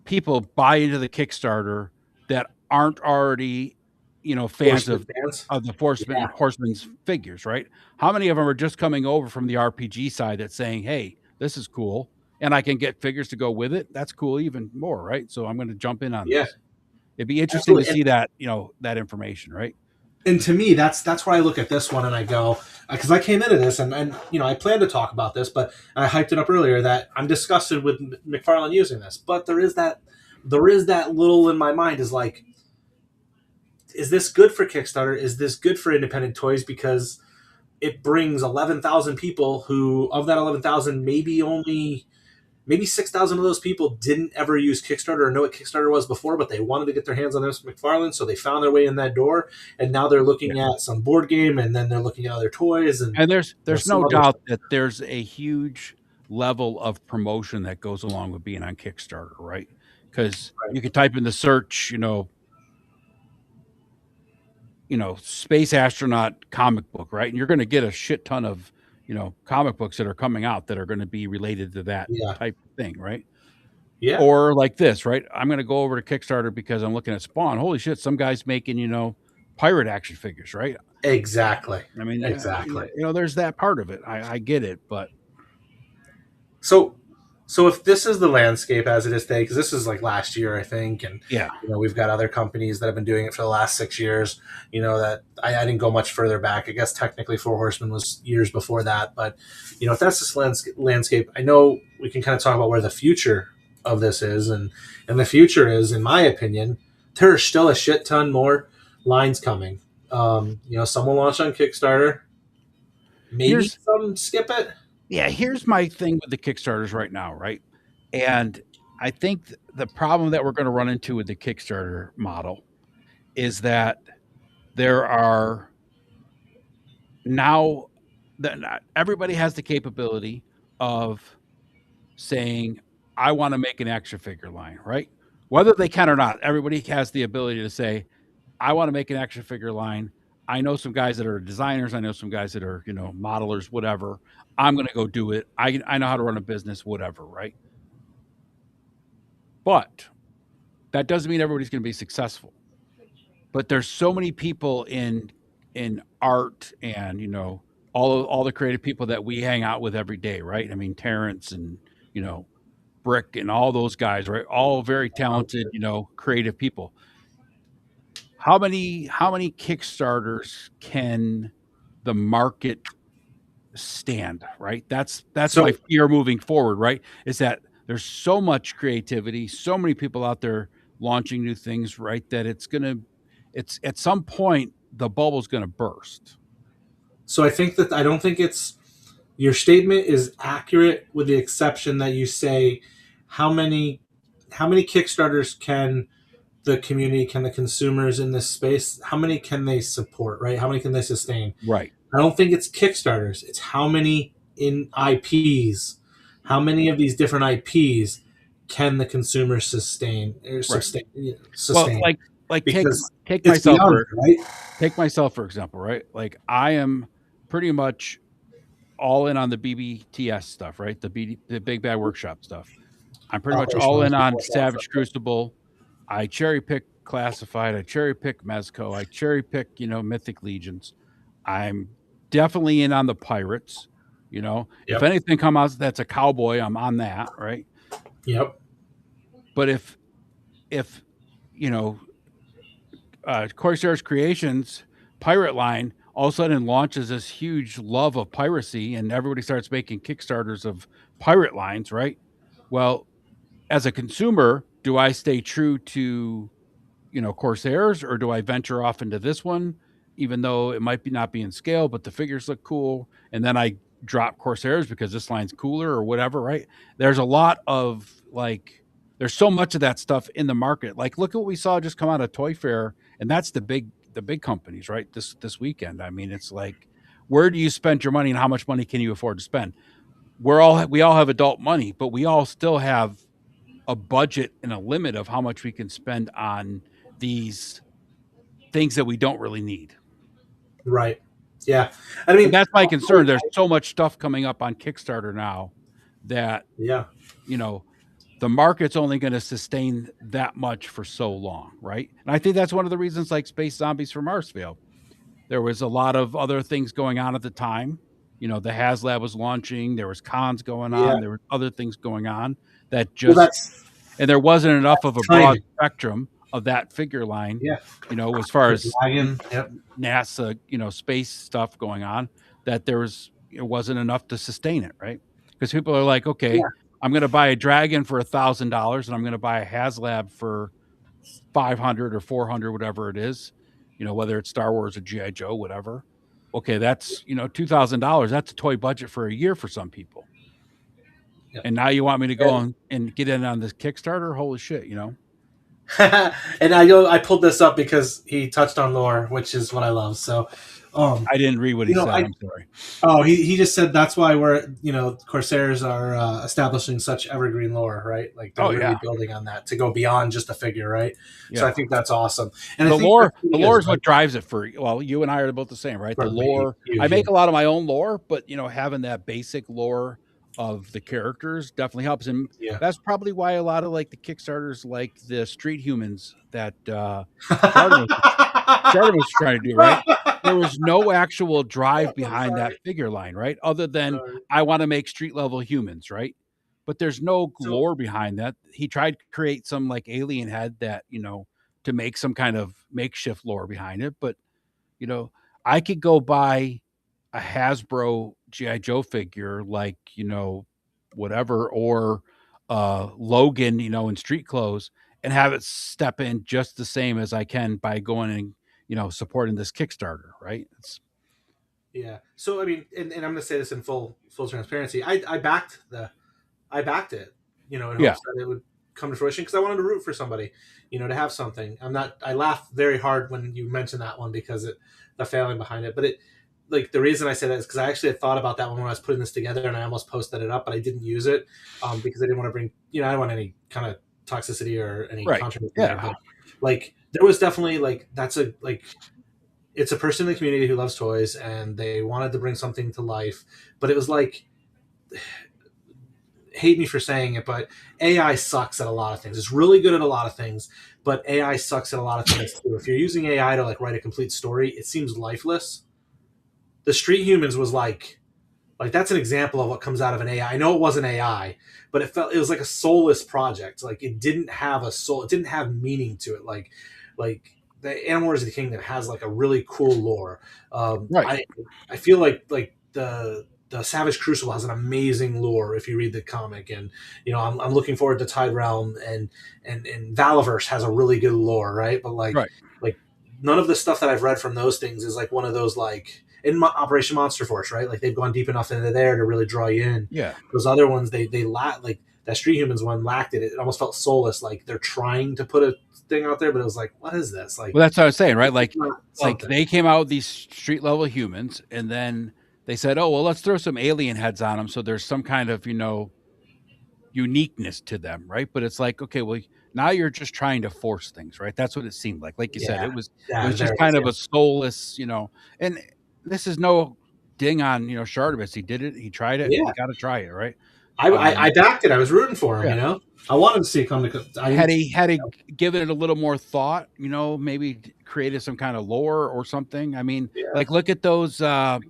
people buy into the Kickstarter that aren't already, fans Horseman of fans. the Yeah, Horsemen's figures, right? How many of them are just coming over from the RPG side that's saying, "Hey, this is cool, and I can get figures to go with it. That's cool even more, right? So I'm going to jump in on yeah, this." It'd be interesting to absolutely. see that, that information, right? And to me, that's where I look at this one and I go, because I came into this and I planned to talk about this, but I hyped it up earlier that I'm disgusted with McFarlane using this, but there is that little in my mind is like, is this good for Kickstarter? Is this good for independent toys? Because it brings 11,000 people who, of that 11,000, maybe 6,000 of those people didn't ever use Kickstarter or know what Kickstarter was before, but they wanted to get their hands on this McFarlane, so they found their way in that door, and now they're Yeah. looking at some board game, and then they're looking at other toys, and And there's some no other doubt stuff. that there's a huge level of promotion that goes along with being on Kickstarter, right? Because Right. you can type in the search, space astronaut comic book, right? And you're going to get a shit ton of, comic books that are coming out that are going to be related to that Yeah, type of thing, right? yeah, Or like this, right? I'm going to go over to Kickstarter because I'm looking at Spawn. Holy shit, some guy's making, pirate action figures, right? exactly, I mean, exactly. there's that part of it. I get it, but So, so if this is the landscape as it is today, because this is like last year, I think, and yeah, we've got other companies that have been doing it for the last 6 years. That I didn't go much further back. I guess technically Four Horsemen was years before that, but if that's this landscape, I know we can kind of talk about where the future of this is, and the future is, in my opinion, there are still a shit ton more lines coming. Some will launch on Kickstarter, maybe here's some skip it. here's my thing with the Kickstarters right now, right? And I think the problem that we're going to run into with the Kickstarter model is that there are now that not everybody has the capability of saying, I want to make an action figure line, right? Whether they can or not, everybody has the ability to say, I want to make an action figure line. I know some guys that are designers. I know some guys that are, modelers, whatever. I'm going to go do it. I know how to run a business, whatever, right? But that doesn't mean everybody's going to be successful. But there's so many people in art and, all the creative people that we hang out with every day, right? I mean, Terrence and, Brick and all those guys, right? All very talented, creative people. How many Kickstarters can the market stand, right? That's So my fear moving forward, right? Is that there's so much creativity, so many people out there launching new things, right? That it's at some point the bubble's gonna burst. I think that I don't think it's your statement is accurate with the exception that you say how many Kickstarters can the community, can the consumers in this space, how many can they support, right? How many can they sustain? Right. I don't think it's Kickstarters. It's how many in IPs, how many of these different IPs can the consumer sustain or Right. sustain? Well, sustain? like Because take it's myself beyond, right? take myself for example, right? Like I am pretty much all in on the BBTS stuff, right? The Big Bad Workshop stuff. I'm pretty much all in on Savage Crucible. I cherry pick Classified. I cherry pick Mezco. I cherry pick, Mythic Legions. I'm definitely in on the Pirates. If Yep. anything comes out that's a cowboy, I'm on that, right? Yep. But if Corsairs Creations pirate line all of a sudden launches this huge love of piracy and everybody starts making Kickstarters of pirate lines, right? Well, as a consumer, do I stay true to, Corsairs, or do I venture off into this one, even though it might not be in scale, but the figures look cool, and then I drop Corsairs because this line's cooler or whatever, right? There's a lot of there's so much of that stuff in the market. Like, look at what we saw just come out of Toy Fair, and that's the big companies, right? This weekend. I mean, it's like, where do you spend your money, and how much money can you afford to spend? We all have adult money, but we all still have a budget and a limit of how much we can spend on these things that we don't really need. Right. Yeah. I mean, and that's my concern. There's so much stuff coming up on Kickstarter now that, the market's only going to sustain that much for so long, right? And I think that's one of the reasons, like Space Zombies from Marsville. There was a lot of other things going on at the time. The HasLab was launching. There was cons going on. Yeah. There were other things going on that just, and there wasn't enough of a broad spectrum of that figure line. Yeah. As far as Yep. NASA, space stuff going on, that it wasn't enough to sustain it, right? Because people are like, okay, I'm going to buy a Dragon for $1,000 and I'm going to buy a HasLab for $500 or $400, whatever it is, whether it's Star Wars or G.I. Joe, whatever. Okay, that's, $2,000. That's a toy budget for a year for some people. Yep. And now you want me to go and get in on this Kickstarter? Holy shit, And I pulled this up because he touched on lore, which is what I love. So I didn't read what he said. I'm sorry. Oh, he just said that's why Corsairs are establishing such evergreen lore, right? Like they're really building on that to go beyond just a figure, right? Yeah. So I think that's awesome. And the lore is what drives it for. Well, you and I are both the same, right? The lore. I make a lot of my own lore, but having that basic lore of the characters definitely helps, and that's probably why a lot of the Kickstarters, like the Street Humans that Jordan was trying to do, right? There was no actual drive behind that figure line, right? Other than I want to make street level humans, right? But there's no lore behind that. He tried to create some alien head that to make some kind of makeshift lore behind it, but I could go buy a Hasbro G.I. Joe figure, whatever, or Logan, in street clothes, and have it step in just the same as I can by going and, supporting this Kickstarter, right? So, I mean, and I'm going to say this in full transparency. I backed it, in hopes that it would come to fruition because I wanted to root for somebody, to have something. I laughed very hard when you mentioned that one because the failing behind it, but the reason I say that is because I actually had thought about that one when I was putting this together, and I almost posted it up, but I didn't use it because I didn't want to bring, I don't want any kind of toxicity or any controversy. Yeah. But, there was definitely it's a person in the community who loves toys, and they wanted to bring something to life, but it was hate me for saying it, but AI sucks at a lot of things. It's really good at a lot of things, but AI sucks at a lot of things too. If you're using AI to write a complete story, it seems lifeless. the Street Humans was like that's an example of what comes out of an AI. I know it wasn't AI, but it was like a soulless project. Like it didn't have a soul. It didn't have meaning to it. Like the Animal Wars of the Kingdom has like a really cool lore. I feel like the Savage Crucible has an amazing lore if you read the comic, and I'm looking forward to Tide Realm, and Valaverse has a really good lore, right? But like none of the stuff that I've read from those things is like one of those like in Operation Monster Force, right? Like they've gone deep enough into there to really draw you in. Yeah, those other ones they lack, like that Street Humans one lacked it. It almost felt soulless. Like they're trying to put a thing out there, but it was like, what is this? Like, well, that's what I was saying, right? Like they came out with these street level humans, and then they said, oh well, let's throw some alien heads on them, so there's some kind of uniqueness to them, right? But it's like, okay, well, now you're just trying to force things, right? That's what it seemed like. Like you said, it was just kind of a soulless, and this is no ding on Shardamus. He did it, he tried it. You got to try it, right? I backed it. I was rooting for him. I wanted to see it come to. Had he given it a little more thought, maybe created some kind of lore or something. I mean, like look at those kung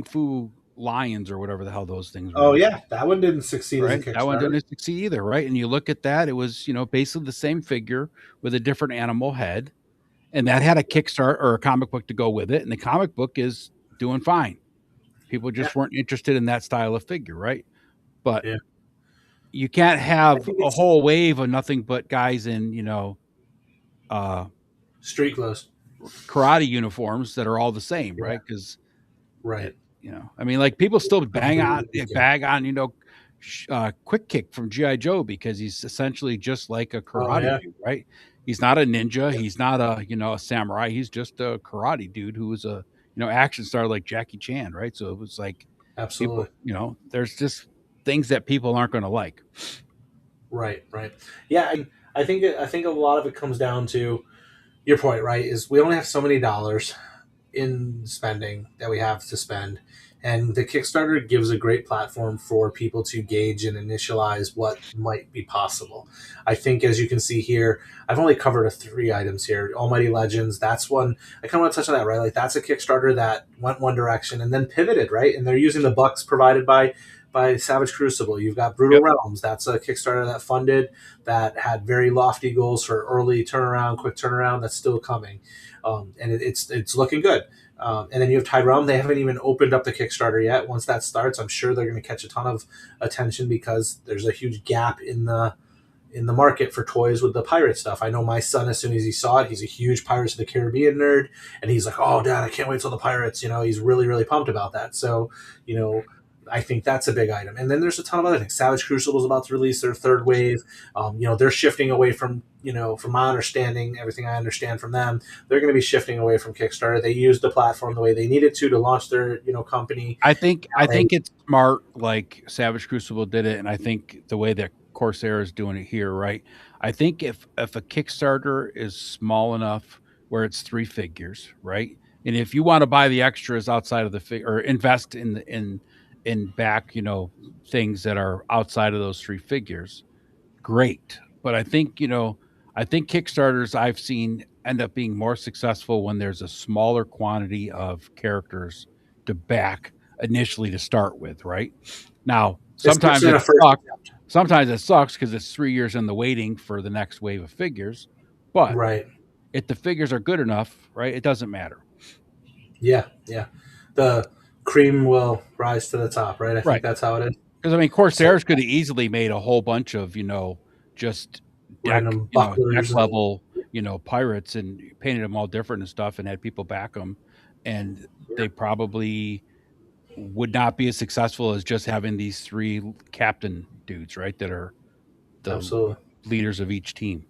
fu lions or whatever the hell those things were. Oh yeah, that one didn't succeed. Right? That one didn't succeed either, right? And you look at that, it was basically the same figure with a different animal head, and that had a Kickstarter or a comic book to go with it, and the comic book is doing fine. People just weren't interested in that style of figure, right? But you can't have a whole wave of nothing but guys in street clothes, karate uniforms that are all the same, right? Because I mean, like people still bag on Quick Kick from G.I. Joe because he's essentially just like a karate dude, right? He's not a ninja, he's not a samurai, he's just a karate dude who was a action star like Jackie Chan, right? So it was like absolutely people, there's just things that people aren't going to like. Right. Yeah, I think a lot of it comes down to your point, right? Is we only have so many dollars in spending that we have to spend, and the Kickstarter gives a great platform for people to gauge and initialize what might be possible. I think, as you can see here, I've only covered 3 items here. Almighty Legends, that's one I kind of want to touch on that, right? Like that's a Kickstarter that went one direction and then pivoted, right? And they're using the bucks provided by Savage Crucible. You've got Brutal Realms. That's a Kickstarter that funded, that had very lofty goals for early turnaround, quick turnaround. That's still coming, and it's looking good. And then you have Tide Realm. They haven't even opened up the Kickstarter yet. Once that starts, I'm sure they're going to catch a ton of attention because there's a huge gap in the market for toys with the pirate stuff. I know my son, as soon as he saw it, he's a huge Pirates of the Caribbean nerd, and he's like, "Oh, Dad, I can't wait till the pirates." He's really, really pumped about that. So, I think that's a big item. And then there's a ton of other things. Savage Crucible is about to release their 3rd wave. They're shifting away from, from my understanding, everything I understand from them, they're going to be shifting away from Kickstarter. They used the platform the way they needed to launch their, company. I think it's smart, like Savage Crucible did it. And I think the way that Corsair is doing it here, right? I think if a Kickstarter is small enough where it's 3 figures, right? And if you want to buy the extras outside of the figure or invest in back, things that are outside of those 3 figures, great. But I think Kickstarters I've seen end up being more successful when there's a smaller quantity of characters to back initially to start with, right? Now, sometimes it sucks because it's 3 years in the waiting for the next wave of figures. But if the figures are good enough, right, it doesn't matter. Yeah. The cream will rise to the top, right? I think that's how it is. Because I mean, Corsairs could have easily made a whole bunch of just deck level pirates and painted them all different and stuff, and had people back them, and they probably would not be as successful as just having these 3 captain dudes, right? That are the leaders of each team.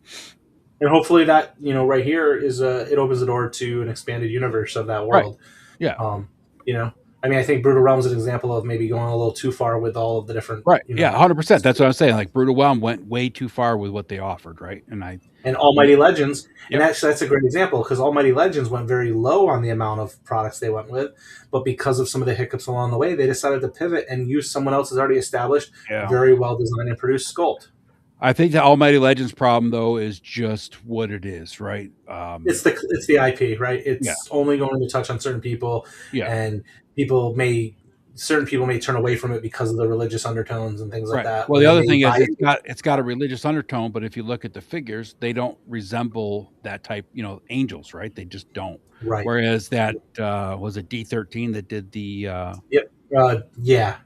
And hopefully that right here is it opens the door to an expanded universe of that world. Right. Yeah. I mean, I think Brutal Realm is an example of maybe going a little too far with all of the different... Right, yeah, 100%. That's what I'm saying. Like, Brutal Realm went way too far with what they offered, right? And Almighty Legends, and actually that's a great example, because Almighty Legends went very low on the amount of products they went with, but because of some of the hiccups along the way, they decided to pivot and use someone else's already established, very well-designed and produced sculpt. I think the Almighty Legends problem though is just what it is, right? It's the IP, right? Yeah, It's only going to touch on certain people, yeah, and certain people may turn away from it because of the religious undertones and things like right. that. Well, When the they other may thing buy is it, it's got a religious undertone, but if you look at the figures, they don't resemble that type, angels, right? They just don't. right? Whereas that was it D13 that did Yep. Yeah,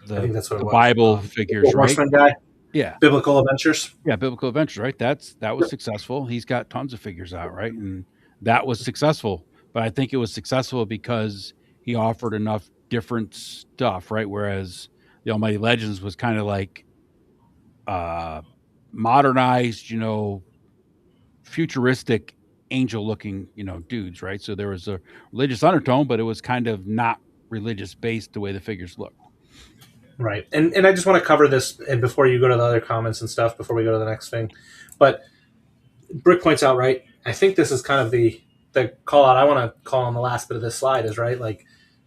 I the think that's what it the was. Bible figures, right? Horseman guy, Yeah. Biblical Adventures. Yeah, Biblical Adventures, right? That was successful. He's got tons of figures out, right? And that was successful. But I think it was successful because he offered enough different stuff, right? Whereas the Almighty Legends was kind of like uh modernized, futuristic angel looking, dudes, right? So there was a religious undertone, but it was kind of not religious based the way the figures looked. Right. And I just want to cover this and before you go to the other comments and stuff, before we go to the next thing. But Brick points out, right? I think this is kind of the call out I want to call on the last bit of this slide is right. Like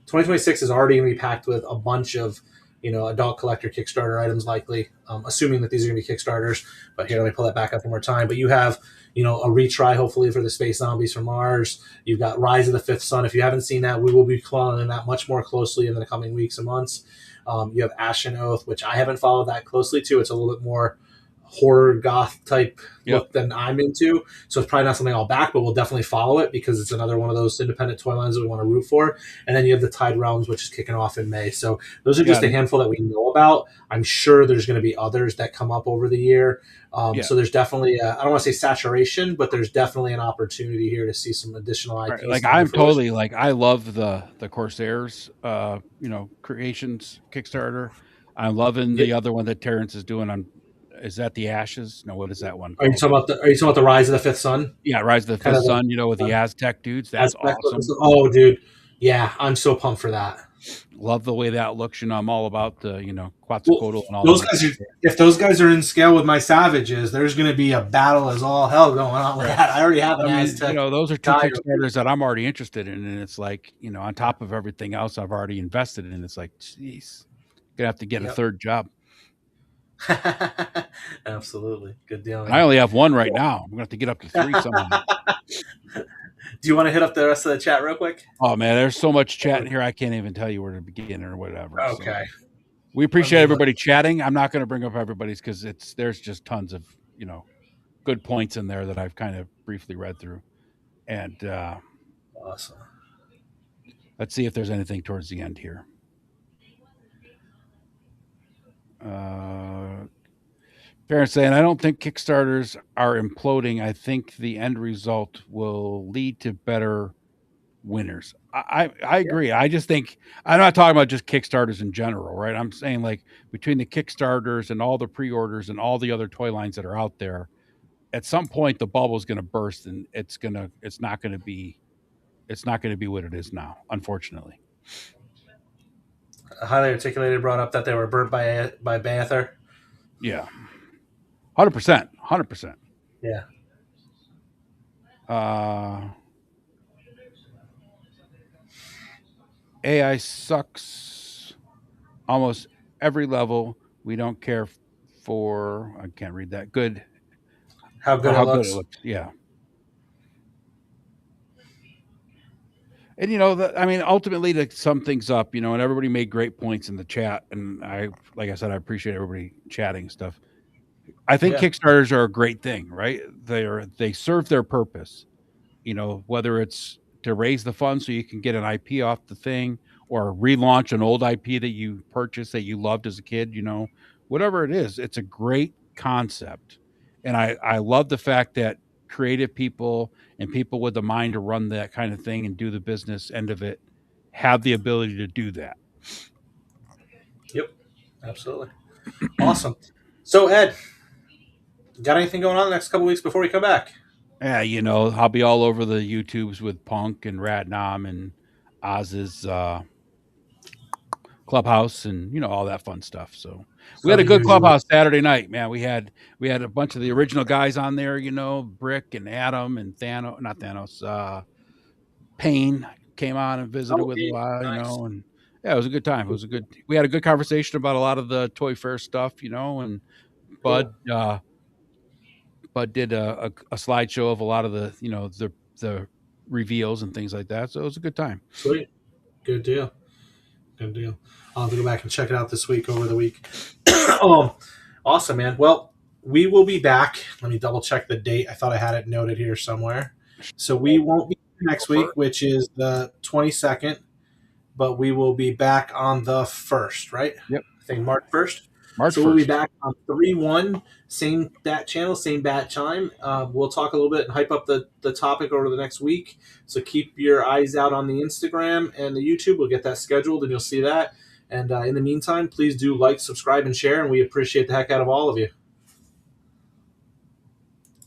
2026 is already going to be packed with a bunch of adult collector Kickstarter items, likely, assuming that these are going to be Kickstarters. But here, let me pull that back up one more time. But you have a retry, hopefully, for the Space Zombies from Mars. You've got Rise of the Fifth Sun. If you haven't seen that, we will be following that much more closely in the coming weeks and months. You have Ashen Oath, which I haven't followed that closely to. It's a little bit more horror goth type look than I'm into. So it's probably not something I'll back, but we'll definitely follow it because it's another one of those independent toy lines that we want to root for. And then you have the Tide Realms, which is kicking off in May. So those are just a handful that we know about. I'm sure there's going to be others that come up over the year. So there's definitely, I don't want to say saturation, but there's definitely an opportunity here to see some additional IPs. Right. Like I'm totally like, I love the Corsairs, creations Kickstarter. I'm loving the other one that Terrence is doing is that the Ashes? No, what is that one called? Are you talking about the Rise of the Fifth Sun? Yeah, Rise of the Fifth Sun, with the Aztec dudes. That's awesome. Oh, dude. Yeah, I'm so pumped for that. Love the way that looks. I'm all about the, Quetzalcoatl and all those guys. If those guys are in scale with my Savages, there's going to be a battle as all hell going on with that. I already have an Aztec. Those are two Kickstarters that I'm already interested in, and it's like, on top of everything else I've already invested in, it's like, geez, gonna have to get a third job. Absolutely, good deal. I only have one right now. I'm gonna have to get up to 3 somehow. Do you want to hit up the rest of the chat real quick? Oh man, there's so much chat in here. I can't even tell you where to begin or whatever. Okay. So we appreciate everybody chatting. I'm not going to bring up everybody's because there's just tons of good points in there that I've kind of briefly read through. And awesome. Let's see if there's anything towards the end here. Parents saying, I don't think Kickstarters are imploding. I think the end result will lead to better winners. I agree. I just think I'm not talking about just Kickstarters in general, right? I'm saying like between the Kickstarters and all the pre-orders and all the other toy lines that are out there, at some point the bubble is going to burst and it's not going to be what it is now, unfortunately. Highly Articulated brought up that they were burnt by Banther. Yeah. 100%. 100%. Yeah. AI sucks almost every level. We don't care for, I can't read that. Good. How good it looks. Yeah. And ultimately to sum things up, and everybody made great points in the chat. And like I said, I appreciate everybody chatting and stuff. I think Kickstarters are a great thing, right? They serve their purpose, whether it's to raise the funds so you can get an IP off the thing or relaunch an old IP that you purchased that you loved as a kid, whatever it is, it's a great concept. And I love the fact that creative people and people with the mind to run that kind of thing and do the business end of it have the ability to do that. Yep, absolutely. Awesome. So Ed, got anything going on the next couple weeks before we come back? Yeah, I'll be all over the YouTubes with Punk and Radnom and Oz's Clubhouse and all that fun stuff. So we had a good Clubhouse Saturday night, man. We had a bunch of the original guys on there, Brick and Adam and Payne came on and visited with a while, and yeah, it was a good time. We had a good conversation about a lot of the Toy Fair stuff, and Bud but did a slideshow of a lot of the, you know, the reveals and things like that. So it was a good time. Sweet. Good deal. Good deal. I'll have to go back and check it out this week, over the week. Awesome, man. Well, we will be back. Let me double check the date. I thought I had it noted here somewhere. So we won't be next week, which is the 22nd, but we will be back on the 1st, right? Yep. I think March 1st. March So 1st. we'll be back on 3/1, same bat channel, same bat time. We'll talk a little bit and hype up the topic over the next week. So keep your eyes out on the Instagram and the YouTube. We'll get that scheduled, and you'll see that. And in the meantime, please do like, subscribe, and share, and we appreciate the heck out of all of you.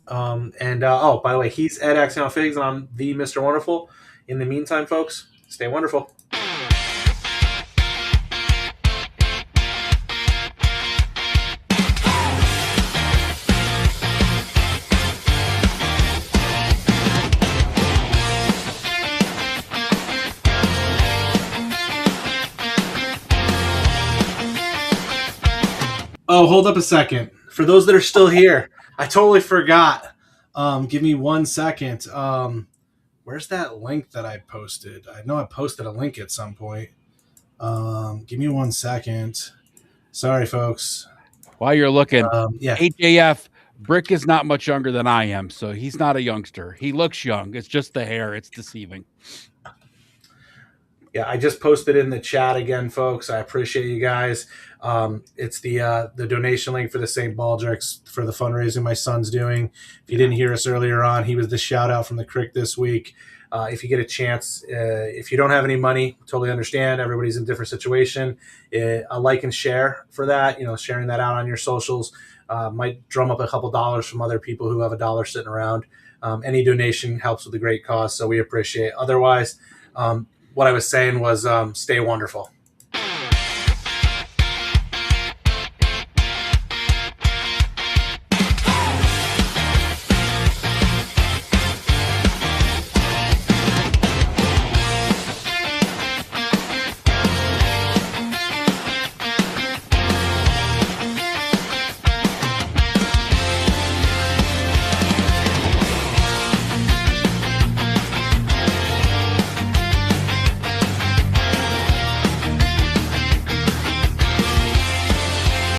By the way, he's Ed Axion Figs, and I'm the Mr. Wonderful. In the meantime, folks, stay wonderful. Oh, hold up a second. For those that are still here, I totally forgot. Give me 1 second. Where's that link that I posted? I know I posted a link at some point. Give me 1 second. Sorry, folks. While you're looking, Yeah. HAF, Brick is not much younger than I am, so he's not a youngster. He looks young. It's just the hair. It's deceiving. Yeah, I just posted in the chat again, folks. I appreciate you guys. It's the donation link for the St. Baldrick's for the fundraising my son's doing. If you didn't hear us earlier on, he was the shout out from the Crick this week. If you get a chance, if you don't have any money, totally understand. Everybody's in a different situation. A like and share for that, sharing that out on your socials might drum up a couple dollars from other people who have a dollar sitting around. Any donation helps with the great cause, so we appreciate it. Otherwise, what I was saying was stay wonderful.